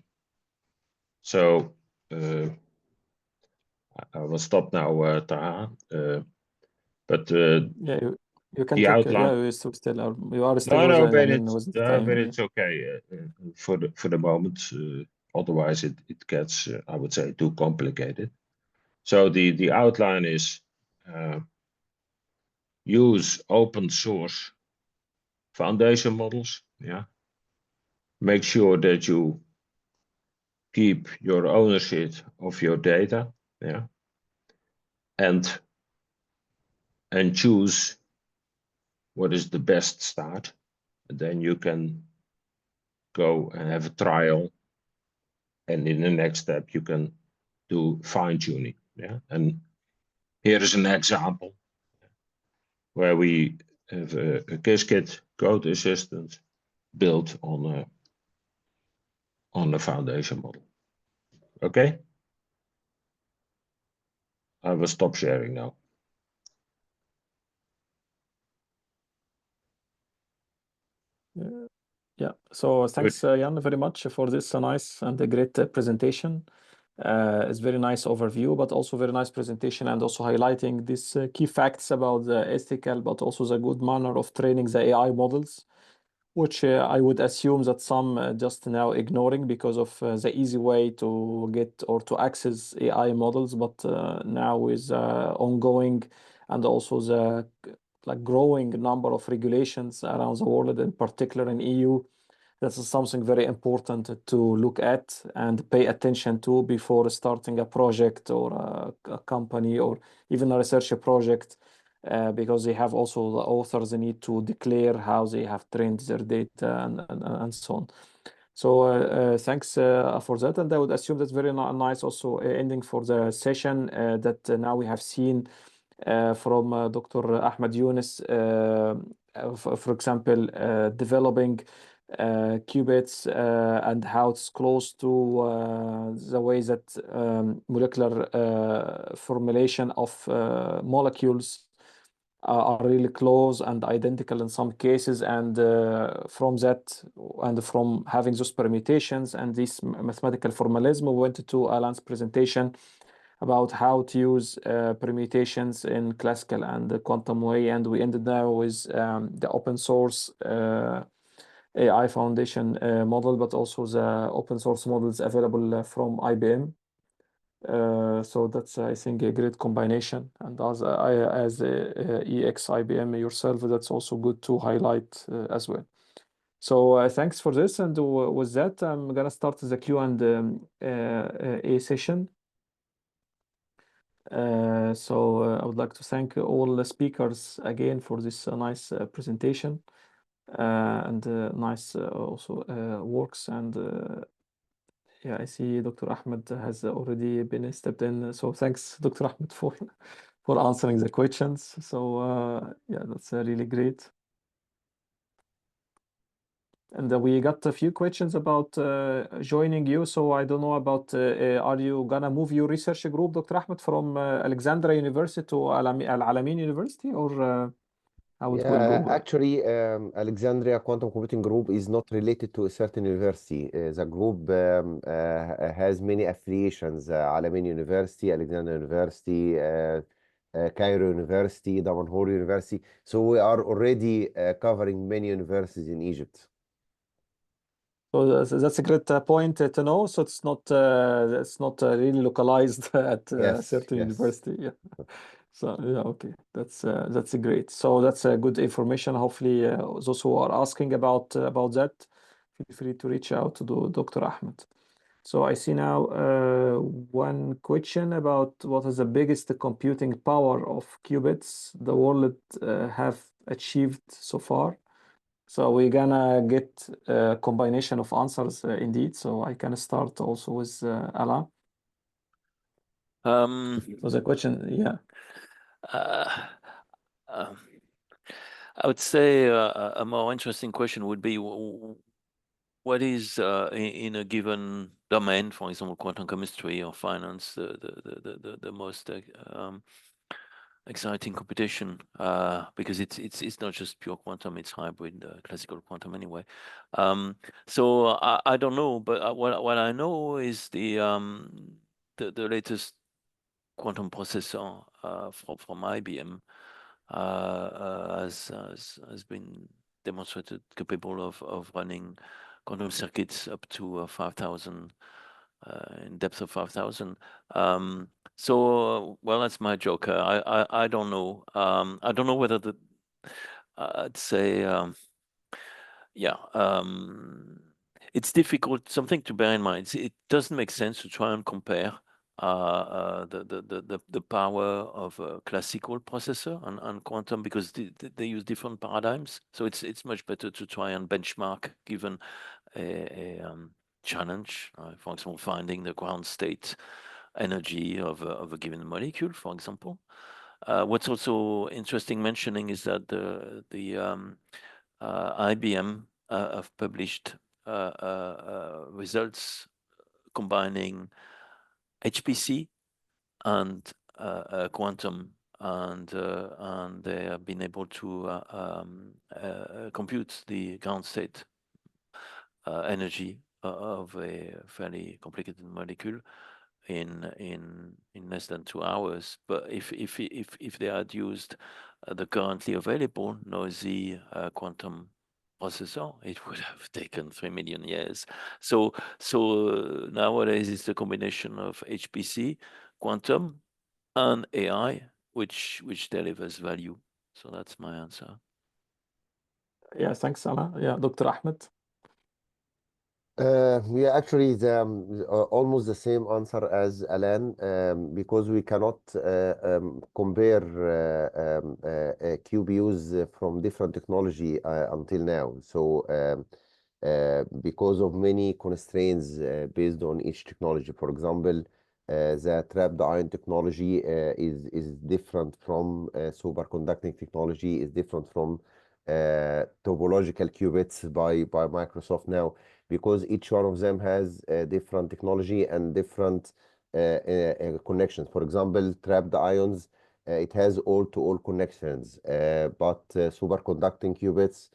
So I will stop now, Taha. But yeah, you can the take outline. yeah, you still you are still No, with but Alamein with the time. but it's okay for the moment. Otherwise, it gets I would say too complicated. So the outline is use open source foundation models. Yeah. Make sure that you keep your ownership of your data. Yeah. And choose what is the best start. And then you can go and have a trial. And in the next step, you can do fine tuning. Yeah. And here is an example where we have a Qiskit code assistant built on the foundation model. Okay. I will stop sharing now. Yeah, so thanks, Jan, very much for this nice and a great presentation. It's very nice overview, but also very nice presentation, and also highlighting these key facts about the ethical, but also the good manner of training the AI models, which I would assume that some just now ignoring because of the easy way to get or to access AI models, but now with ongoing and also the growing number of regulations around the world, in particular in EU, this is something very important to look at and pay attention to before starting a project or a company or even a research project, because they have also the authors, they need to declare how they have trained their data and so on. So thanks for that, and I would assume that's very nice also ending for the session that now we have seen from Dr. Ahmed Younes, for example, developing qubits and how it's close to the way that molecular formulation of molecules are really close and identical in some cases, and from that and from having those permutations and this mathematical formalism, we went to Alain's presentation about how to use permutations in classical and the quantum way, and we ended now with the open source AI foundation model, but also the open source models available from IBM. So that's, I think, a great combination. And as EX IBM yourself, that's also good to highlight as well. So thanks for this. And with that, I'm going to start the Q&A session. So I would like to thank all the speakers again for this nice presentation and nice also works. And yeah, I see Dr. Ahmed has already been stepped in. So thanks, Dr. Ahmed, for answering the questions. So yeah, that's really great. And we got a few questions about joining you. So I don't know about, are you gonna move your research group, Dr. Ahmed, from Alexandria University to Alamein University, or how it will go? Actually, Alexandria Quantum Computing Group is not related to a certain university. The group has many affiliations: Alamein University, Alexandria University, Cairo University, Damanhur University. So we are already covering many universities in Egypt. So that's a great point to know. So it's not really localized at a certain university. Yeah. So yeah, okay, that's great. So that's good information. Hopefully, those who are asking about that, feel free to reach out to Dr. Ahmed. So I see now one question about what is the biggest computing power of qubits the world have achieved so far. So we're gonna get a combination of answers indeed. So I can start also with Alain. So the question, yeah. I would say a more interesting question would be what is in a given domain, for example, quantum chemistry or finance, the most exciting computation, because it's not just pure quantum, it's hybrid classical quantum anyway. So I don't know, but what I know is the latest quantum processor from IBM has been demonstrated capable of running quantum circuits up to 5,000 in depth of 5,000. So well, that's my joker. I don't know. I don't know whether I'd say it's difficult. Something to bear in mind. It doesn't make sense to try and compare the power of a classical processor and quantum, because they use different paradigms. So it's much better to try and benchmark given a challenge, for example, finding the ground state energy of a given molecule, for example. What's also interesting mentioning is that the IBM have published results combining HPC and quantum, and they have been able to compute the ground state energy of a fairly complicated molecule in less than 2 hours. But if they had used the currently available noisy quantum processor, it would have taken 3 million years. So nowadays it's the combination of HPC, quantum, and AI which delivers value. So that's my answer. Yeah, thanks, Alain. Yeah, Dr. Ahmed. We are actually almost the same answer as Alain, because we cannot compare QPUs from different technology until now. So because of many constraints based on each technology. For example, the trapped ion technology is different from superconducting technology, is different from topological qubits by Microsoft now, because each one of them has different technology and different connections. For example, trapped ions, it has all-to-all connections, but superconducting qubits,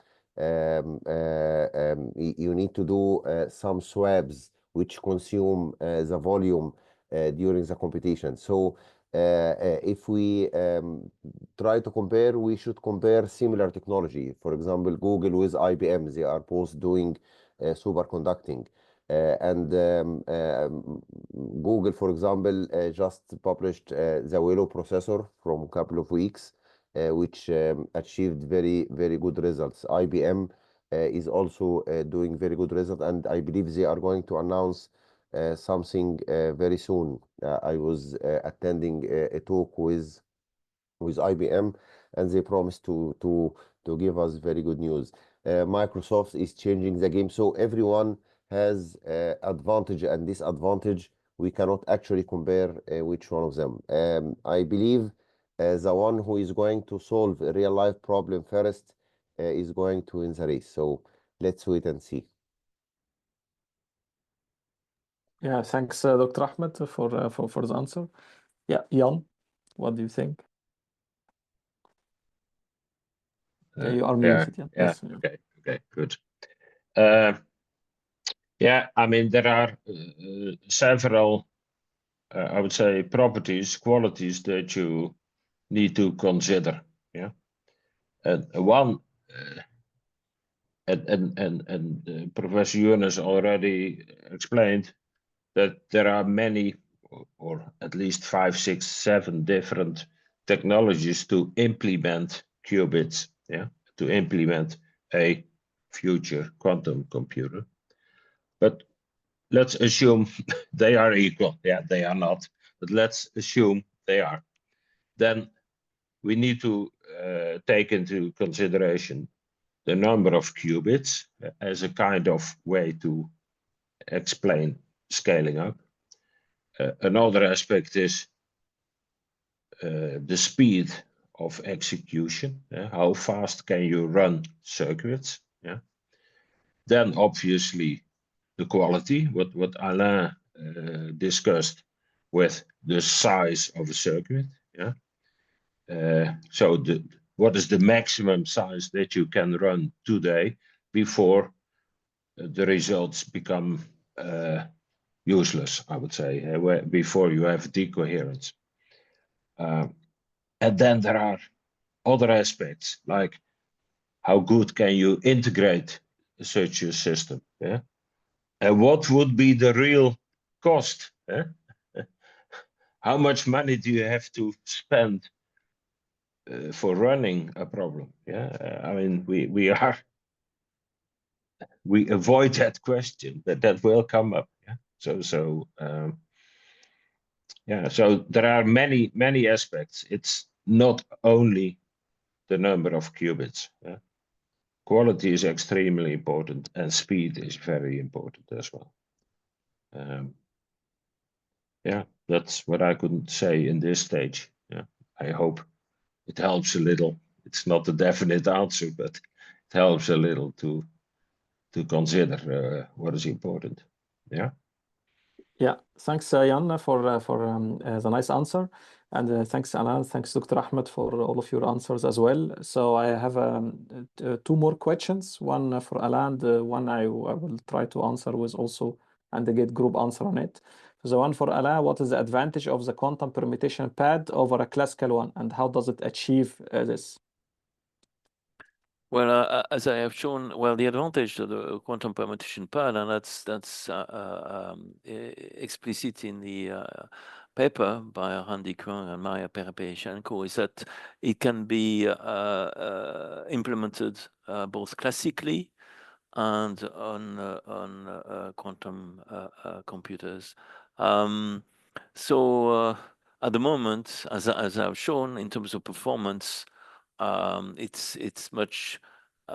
you need to do some swabs which consume the volume during the computation. So if we try to compare, we should compare similar technology. For example, Google with IBM, they are both doing superconducting. Google, for example, just published the Willow processor from a couple of weeks, which achieved very, very good results. IBM is also doing very good results, and I believe they are going to announce something very soon. I was attending a talk with IBM, and they promised to give us very good news. Microsoft is changing the game, so everyone has advantage and disadvantage. We cannot actually compare which one of them. I believe the one who is going to solve a real life problem first is going to win the race. So let's wait and see. Yeah, thanks, Dr. Ahmed, for the answer. Yeah, Jan, what do you think? Yeah, you are muted. Yeah. Yeah. Yes. Okay, good. Yeah, I mean, there are several, I would say, properties, qualities that you need to consider. Yeah, and one, and Professor Younes already explained that there are many, or at least 5, 6, 7 different technologies to implement qubits. Yeah, to implement a future quantum computer. But let's assume they are equal. Yeah, they are not, but let's assume they are. Then we need to take into consideration the number of qubits as a kind of way to explain scaling up. Another aspect is the speed of execution. How fast can you run circuits? Yeah. Then obviously the quality, what Alain discussed with the size of a circuit. Yeah. So what is the maximum size that you can run today before the results become useless, I would say, before you have decoherence. And then there are other aspects, like how good can you integrate such a system? Yeah? And what would be the real cost? Eh? How much money do you have to spend for running a problem? Yeah, I mean, we avoid that question, that will come up. Yeah, so there are many aspects. It's not only the number of qubits. Yeah? Quality is extremely important, and speed is very important as well. Yeah, that's what I could say in this stage. Yeah, I hope it helps a little. It's not a definite answer, but it helps a little to consider what is important. Yeah. Yeah, thanks, Jan, for the nice answer. And thanks, Alain. Thanks, Dr. Ahmed, for all of your answers as well. So I have 2 more questions, one for Alain, and one I will try to answer with also, and get group answer on it. So the one for Alain, what is the advantage of the quantum permutation pad over a classical one, and how does it achieve this? Well, as I have shown, well, the advantage of the quantum permutation pad, and that's explicit in the paper by Randy Kwong and Maria Perepeshenko, is that it can be implemented both classically and on quantum computers. So at the moment, as I've shown, in terms of performance, it's much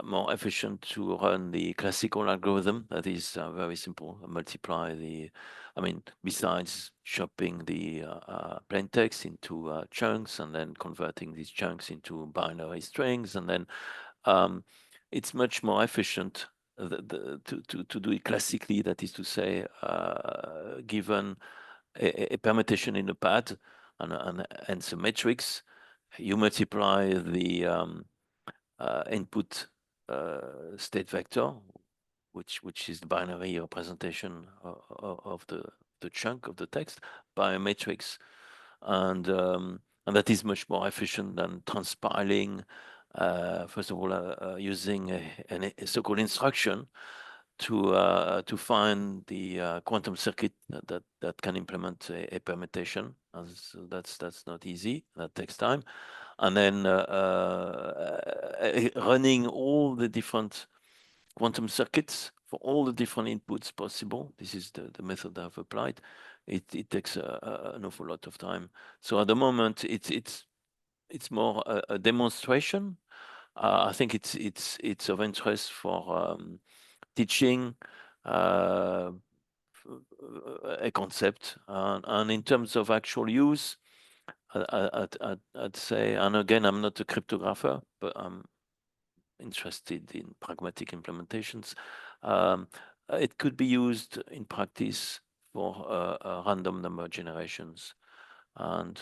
more efficient to run the classical algorithm that is very simple, multiply the, I mean, besides chopping the plain text into chunks and then converting these chunks into binary strings, and then it's much more efficient to do it classically, that is to say, given a permutation in a pad and some matrix, you multiply the input state vector, which is the binary representation of the chunk of the text, by a matrix, and that is much more efficient than transpiling. First of all, using a so-called instruction to find the quantum circuit that can implement a permutation. So that's not easy. That takes time, and then running all the different quantum circuits for all the different inputs possible. This is the method I've applied. It takes an awful lot of time. So at the moment, it's more a demonstration. I think it's of interest for teaching a concept, and in terms of actual use, I'd say, and again, I'm not a cryptographer, but I'm interested in pragmatic implementations. It could be used in practice for random number generations, and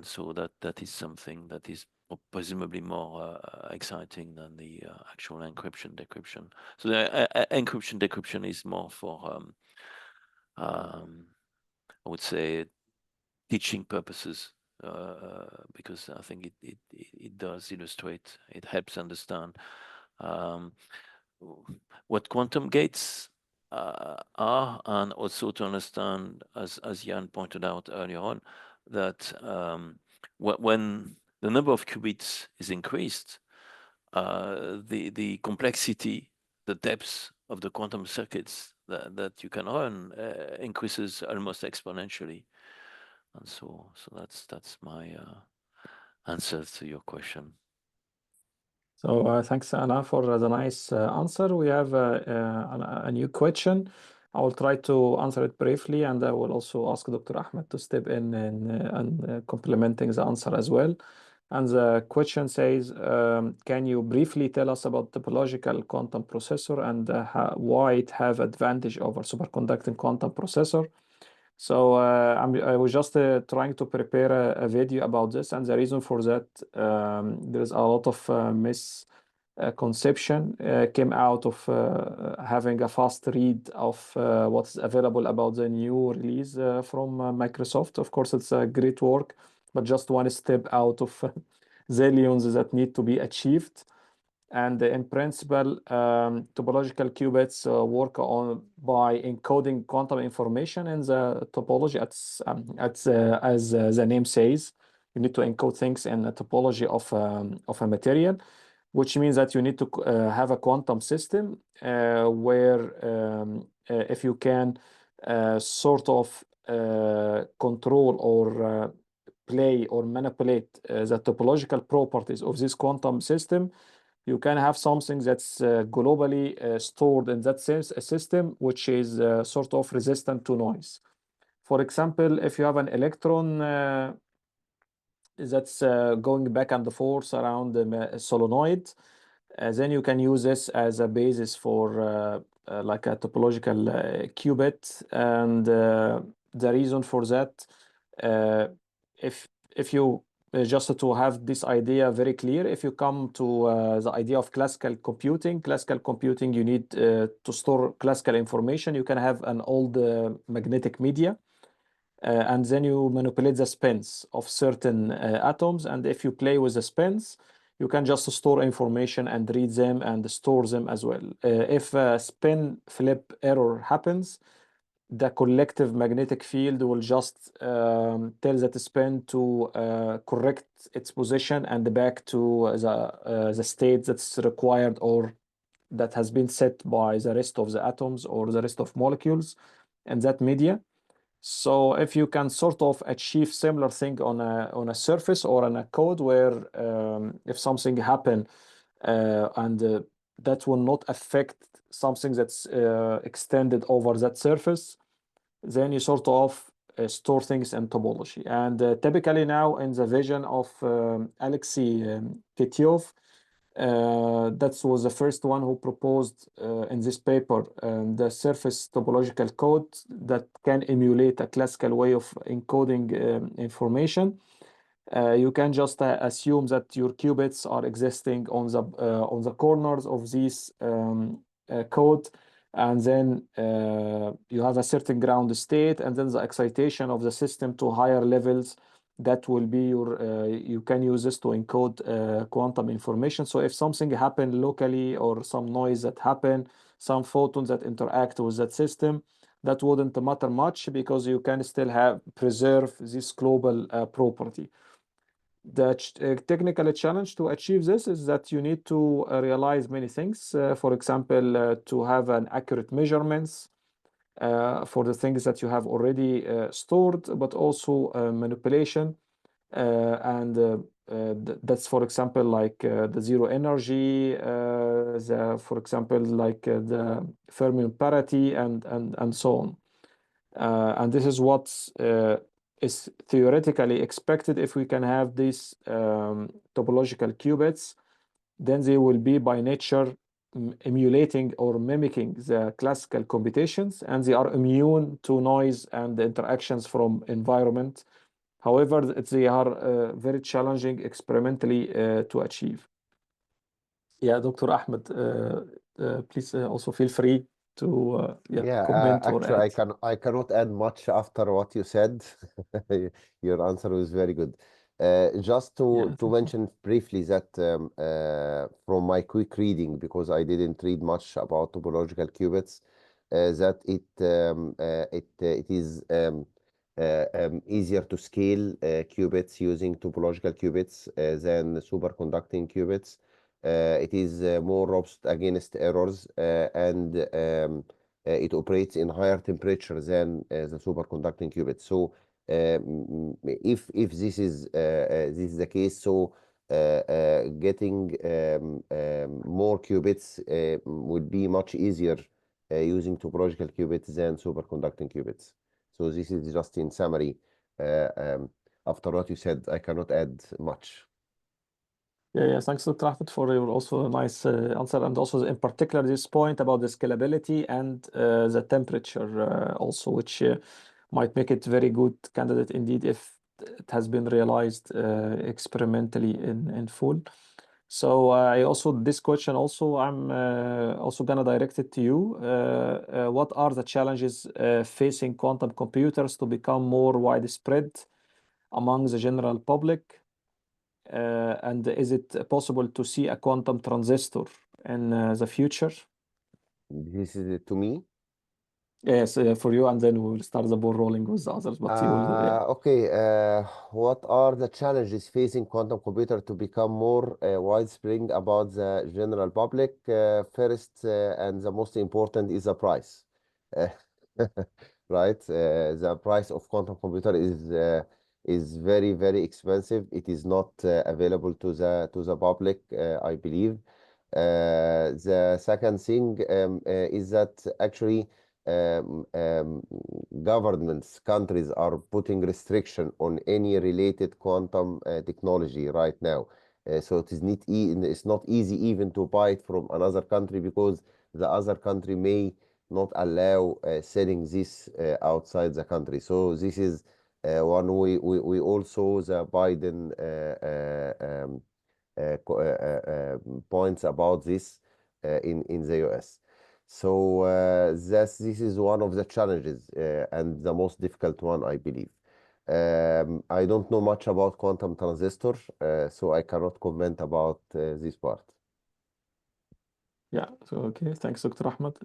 so that is something that is presumably more exciting than the actual encryption decryption. So the encryption decryption is more for I would say teaching purposes, because I think it does illustrate, it helps understand what quantum gates are, and also to understand, as Jan pointed out earlier on, that when the number of qubits is increased, the complexity, the depth of the quantum circuits that you can run increases almost exponentially. And so that's my answer to your question. So thanks, Anna, for the nice answer. We have a new question. I will try to answer it briefly, and I will also ask Dr. Ahmed to step in and complementing the answer as well. And the question says, can you briefly tell us about topological quantum processor and why it have advantage over superconducting quantum processor? So I was just trying to prepare a video about this, and the reason for that, there is a lot of misconception came out of having a fast read of what's available about the new release from Microsoft. Of course, it's a great work, but just one step out of zillions that need to be achieved. And in principle, topological qubits work on by encoding quantum information in the topology. As the name says, you need to encode things in a topology of a material, which means that you need to have a quantum system where if you can sort of control or play or manipulate the topological properties of this quantum system, you can have something that's globally stored in that system, which is sort of resistant to noise. For example, if you have an electron that's going back and forth around the solenoid, then you can use this as a basis for like a topological qubit. And the reason for that, if you just to have this idea very clear, if you come to the idea of classical computing, you need to store classical information. You can have an old magnetic media, and then you manipulate the spins of certain atoms. And if you play with the spins, you can just store information and read them and store them as well. If a spin flip error happens, the collective magnetic field will just tell that spin to correct its position and back to the state that's required or that has been set by the rest of the atoms or the rest of molecules in that media. So if you can sort of achieve similar thing on a surface or on a code where if something happen and that will not affect something that's extended over that surface, then you sort of store things in topology. And typically now in the vision of Alexei Kityov, that was the first one who proposed in this paper the surface topological code that can emulate a classical way of encoding information. You can just assume that your qubits are existing on the corners of this code, and then you have a certain ground state, and then the excitation of the system to higher levels. That will be your, you can use this to encode quantum information. So if something happened locally or some noise that happened, some photons that interact with that system, that wouldn't matter much because you can still preserve this global property. The technical challenge to achieve this is that you need to realize many things. For example, to have an accurate measurements for the things that you have already stored, but also manipulation. That's, for example, like the zero energy, for example, like the fermion parity and so on. And this is what is theoretically expected. If we can have these topological qubits, then they will be by nature emulating or mimicking the classical computations, and they are immune to noise and the interactions from environment. However, they are very challenging experimentally to achieve. Yeah, Dr. Ahmed, please also feel free to comment or actually, add. I cannot add much after what you said. Your answer was very good. Just to mention briefly that from my quick reading, because I didn't read much about topological qubits, that it is easier to scale qubits using topological qubits than superconducting qubits. It is more robust against errors and it operates in higher temperature than the superconducting qubit. So if this is the case, so getting more qubits would be much easier using topological qubits than superconducting qubits. So this is just in summary. After what you said, I cannot add much. Yeah, thanks, Dr. Ahmed, for your also nice answer, and also in particular this point about the scalability and the temperature also, which might make it very good candidate indeed if it has been realized experimentally in full. So I also, this question also, I'm also gonna direct it to you. What are the challenges facing quantum computers to become more widespread among the general public? And is it possible to see a quantum transistor in the future? This is to me? Yes, for you, and then we will start the ball rolling with the others. But you will, okay, what are the challenges facing quantum computer to become more widespread about the general public? First, and the most important is the price. Right? The price of quantum computer is very, very expensive. It is not available to the public, I believe. The second thing is that actually governments, countries are putting restriction on any related quantum technology right now. So it is it's not easy even to buy it from another country because the other country may not allow selling this outside the country. So this is one way. We also the Biden points about this in the US. So this is one of the challenges and the most difficult one, I believe. I don't know much about quantum transistor, so I cannot comment about this part. Yeah, so okay, thanks, Dr. Ahmed,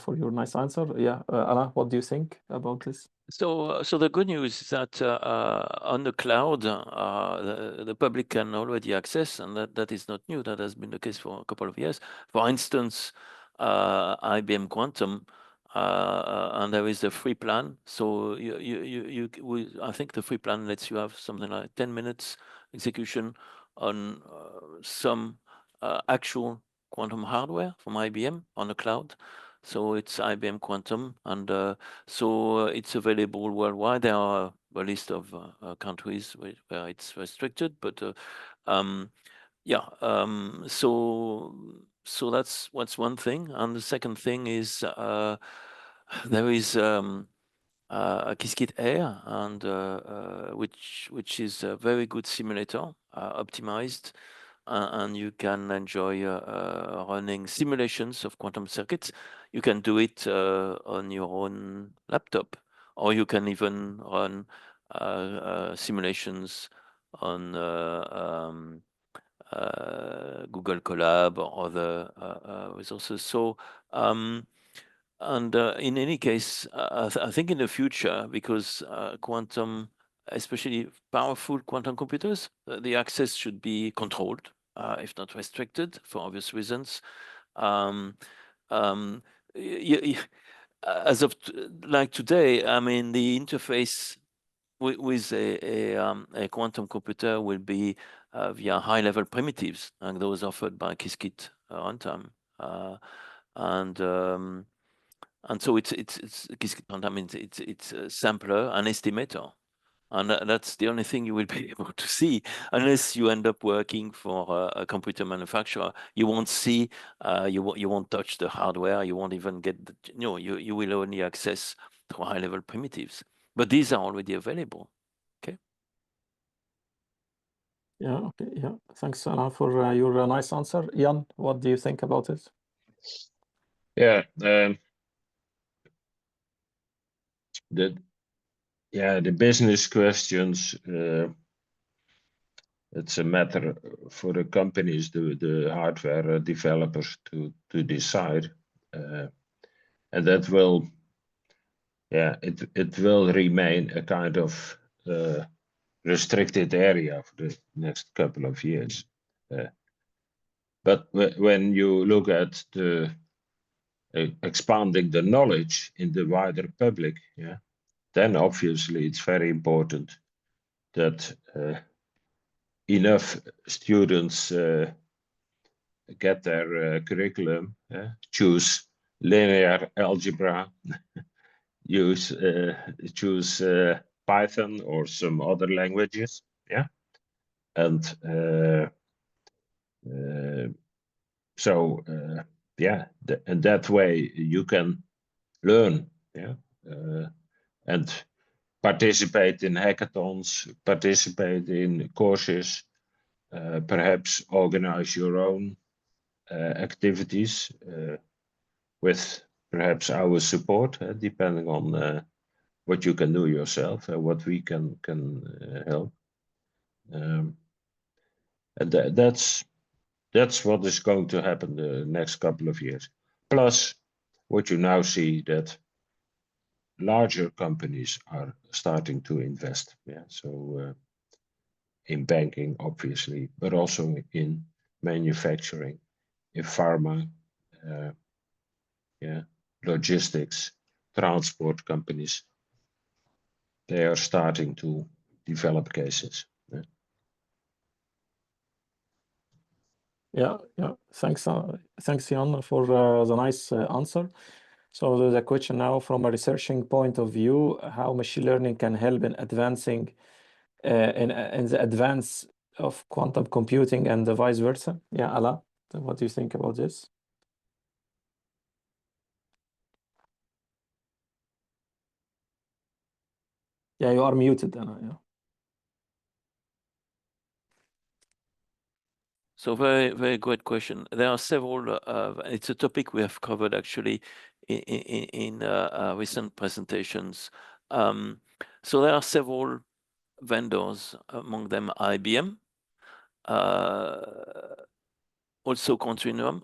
for your nice answer. Yeah, Alain, what do you think about this? So the good news is that on the cloud, the public can already access, and that is not new. That has been the case for a couple of years. For instance, IBM Quantum, and there is a free plan. So I think the free plan lets you have something like 10 minutes execution on some actual quantum hardware from IBM on the cloud. So it's IBM Quantum, and so it's available worldwide. There are a list of countries where it's restricted, but so that's what's one thing. And the second thing is there is a Qiskit Air, and which is a very good simulator, optimized, and you can enjoy running simulations of quantum circuits. You can do it on your own laptop, or you can even run simulations on Google Colab or other resources. So, and in any case, I think in the future, because quantum, especially powerful quantum computers, the access should be controlled, if not restricted, for obvious reasons. As of like today, I mean, the interface with a quantum computer will be via high-level primitives, and those offered by Qiskit runtime, and so it's Qiskit runtime. It's a sampler, an estimator, and that's the only thing you will be able to see, unless you end up working for a computer manufacturer. You won't see, you won't touch the hardware. You won't even get the, you will only access to high-level primitives. But these are already available. Okay. Yeah. Okay. Yeah. Thanks, Alain, for your nice answer. Jan, what do you think about it? Yeah. The business questions. It's a matter for the companies, the hardware developers to decide, and that will. Yeah, it will remain a kind of restricted area for the next couple of years. But when you look at the expanding the knowledge in the wider public, yeah, then obviously it's very important that enough students get their curriculum, choose linear algebra, choose Python or some other languages, yeah, and and that way you can learn, yeah, and participate in hackathons, participate in courses, perhaps organize your own activities with perhaps our support, depending on what you can do yourself and what we can help. And that's what is going to happen the next couple of years. Plus, what you now see that larger companies are starting to invest. Yeah, so in banking, obviously, but also in manufacturing, in pharma, logistics, transport companies. They are starting to develop cases. Yeah. Thanks, Jan, for the nice answer. So there's a question now from a researching point of view: how machine learning can help in advancing in the advance of quantum computing and the vice versa. Yeah, Alain, what do you think about this? Yeah, you are muted, Alain. Yeah. So very, very great question. There are several, it's a topic we have covered actually in recent presentations. So there are several vendors, among them IBM, also Continuum,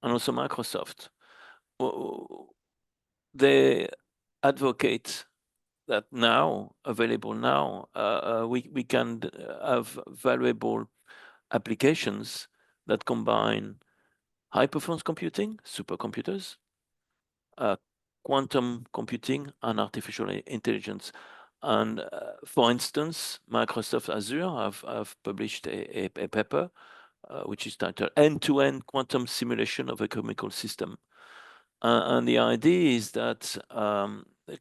and also Microsoft. They advocate that now, available now, we can have valuable applications that combine high-performance computing, supercomputers, quantum computing, and artificial intelligence. And for instance, Microsoft Azure have published a paper which is titled End-to-End Quantum Simulation of a Chemical System. And the idea is that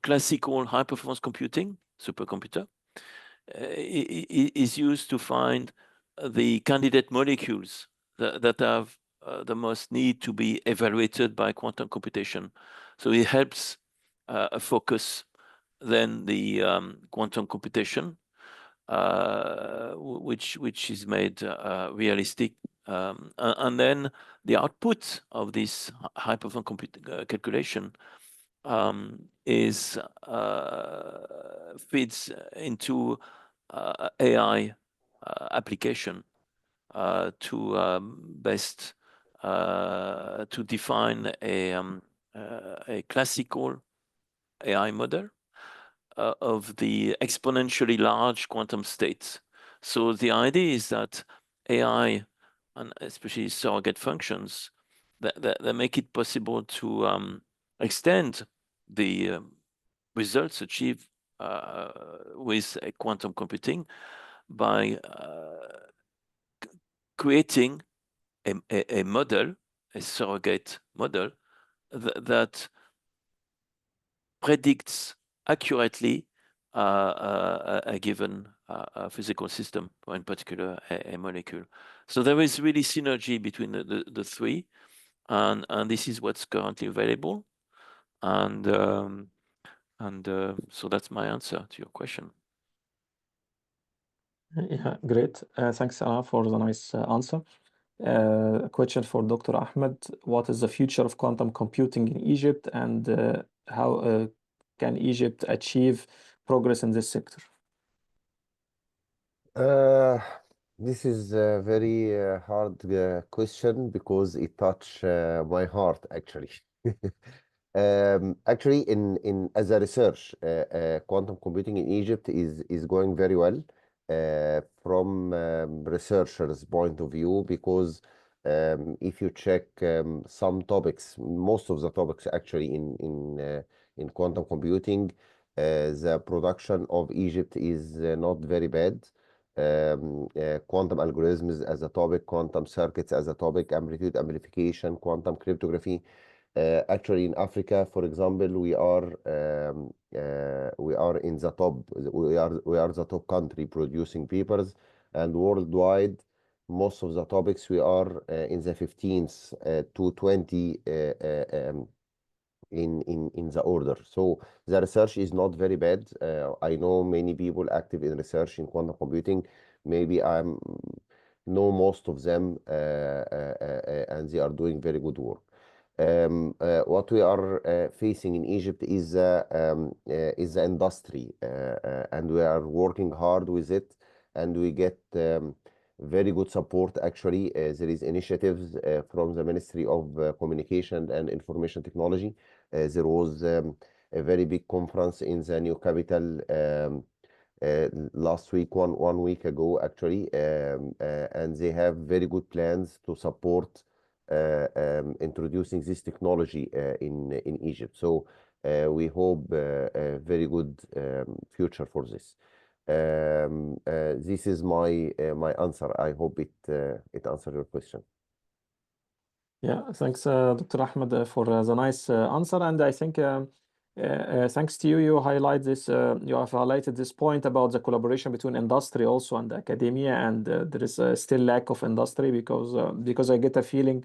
classical high-performance computing, supercomputer, is used to find the candidate molecules that have the most need to be evaluated by quantum computation. So it helps focus then the quantum computation, which is made realistic. And then the output of this high-performance calculation feeds into AI application to best to define a classical AI model of the exponentially large quantum states. So the idea is that AI, and especially surrogate functions, that make it possible to extend the results achieved with a quantum computing by creating a model, a surrogate model that predicts accurately a given physical system, or in particular a molecule. So there is really synergy between the three, and this is what's currently available. And so that's my answer to your question. Yeah, great. Thanks, Alain, for the nice answer. A question for Dr. Ahmed. What is the future of quantum computing in Egypt, and how can Egypt achieve progress in this sector? This is a very hard question because it touched my heart, actually. Actually, as a research, quantum computing in Egypt is going very well from researchers' point of view, because if you check some topics, most of the topics actually in quantum computing, the production of Egypt is not very bad. Quantum algorithms as a topic, quantum circuits as a topic, amplitude amplification, quantum cryptography. Actually, in Africa, for example, we are in the top. We are the top country producing papers, and worldwide, most of the topics we are in the 15th to 20 in the order. So the research is not very bad. I know many people active in research in quantum computing. Maybe I know most of them, and they are doing very good work. What we are facing in Egypt is the industry, and we are working hard with it, and we get very good support. Actually, there is initiatives from the Ministry of Communication and Information Technology. There was a very big conference in the new capital last week, one week ago, actually, and they have very good plans to support introducing this technology in Egypt. So we hope a very good future for this. This is my answer. I hope it answered your question. Yeah, thanks, Dr. Ahmed, for the nice answer. And I think thanks to you, you highlight this. You have highlighted this point about the collaboration between industry also and academia, and there is still lack of industry because I get a feeling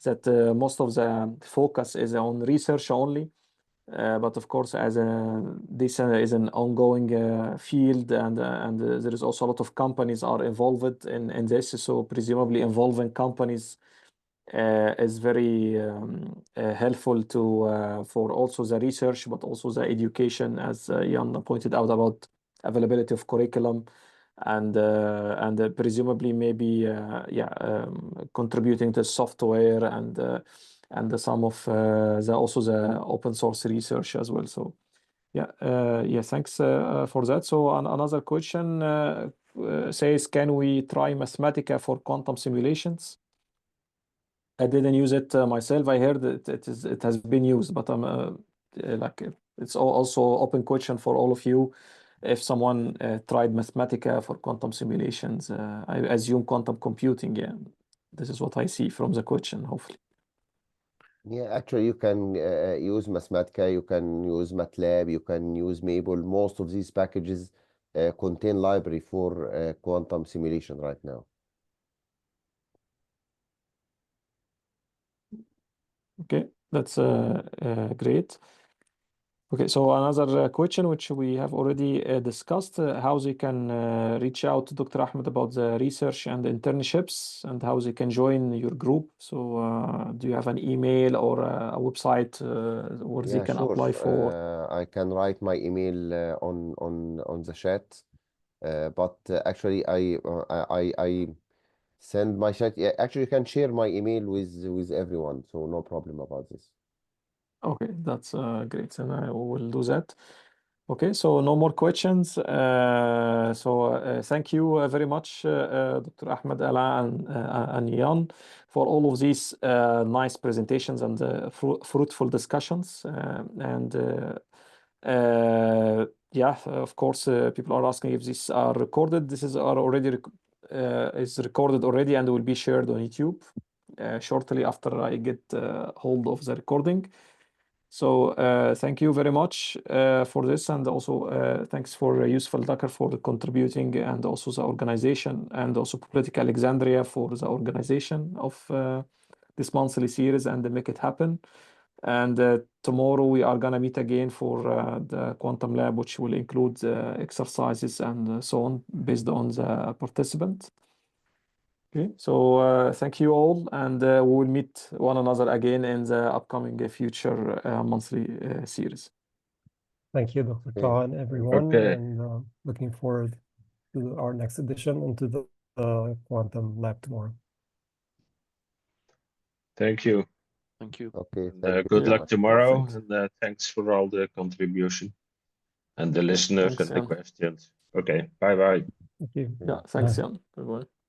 that most of the focus is on research only. But of course, as this is an ongoing field, and there is also a lot of companies are involved in this. So presumably involving companies is very helpful for also the research, but also the education, as Jan pointed out about availability of curriculum, and presumably maybe contributing to software and some of also the open source research as well. So thanks for that. So another question says, can we try Mathematica for quantum simulations? I didn't use it myself. I heard that it has been used, but like it's also open question for all of you. If someone tried Mathematica for quantum simulations, I assume quantum computing, yeah. This is what I see from the question, hopefully. Yeah, actually, you can use Mathematica, you can use MATLAB, you can use Maple. Most of these packages contain library for quantum simulation right now. Okay, that's great. Okay, so another question which we have already discussed, how they can reach out to Dr. Ahmed about the research and internships and how they can join your group. So do you have an email or a website where they can sure. apply for? I can write my email on the chat, but actually I send my chat. Yeah, actually, you can share my email with everyone, so no problem about this. Okay, that's great, and I will do that. Okay, so no more questions. Thank you very much, Dr. Ahmed, Alain, and Jan, for all of these nice presentations and fruitful discussions. Yeah, of course, people are asking if these are recorded. This is already is recorded already and will be shared on YouTube shortly after I get hold of the recording. So thank you very much for this, and also thanks for Youssef Eldakar for contributing, and also the organization, and also Bibliotheca Alexandria for the organization of this monthly series and make it happen. And tomorrow we are gonna meet again for the Quantum Lab, which will include exercises and so on based on the participant. Okay, so thank you all, and we will meet one another again in the upcoming future monthly series. Thank you, Dr. Okay. Taha, and everyone, Okay. and looking forward to our next edition and to the Quantum Lab tomorrow. Thank you. Thank you. Okay, And, thank you good very luck much. tomorrow, Thanks. and thanks for all the contribution and the listeners Thanks, and the Jan. questions. Okay, bye bye. Thank you. Yeah, thanks, Bye. Jan. Bye-bye.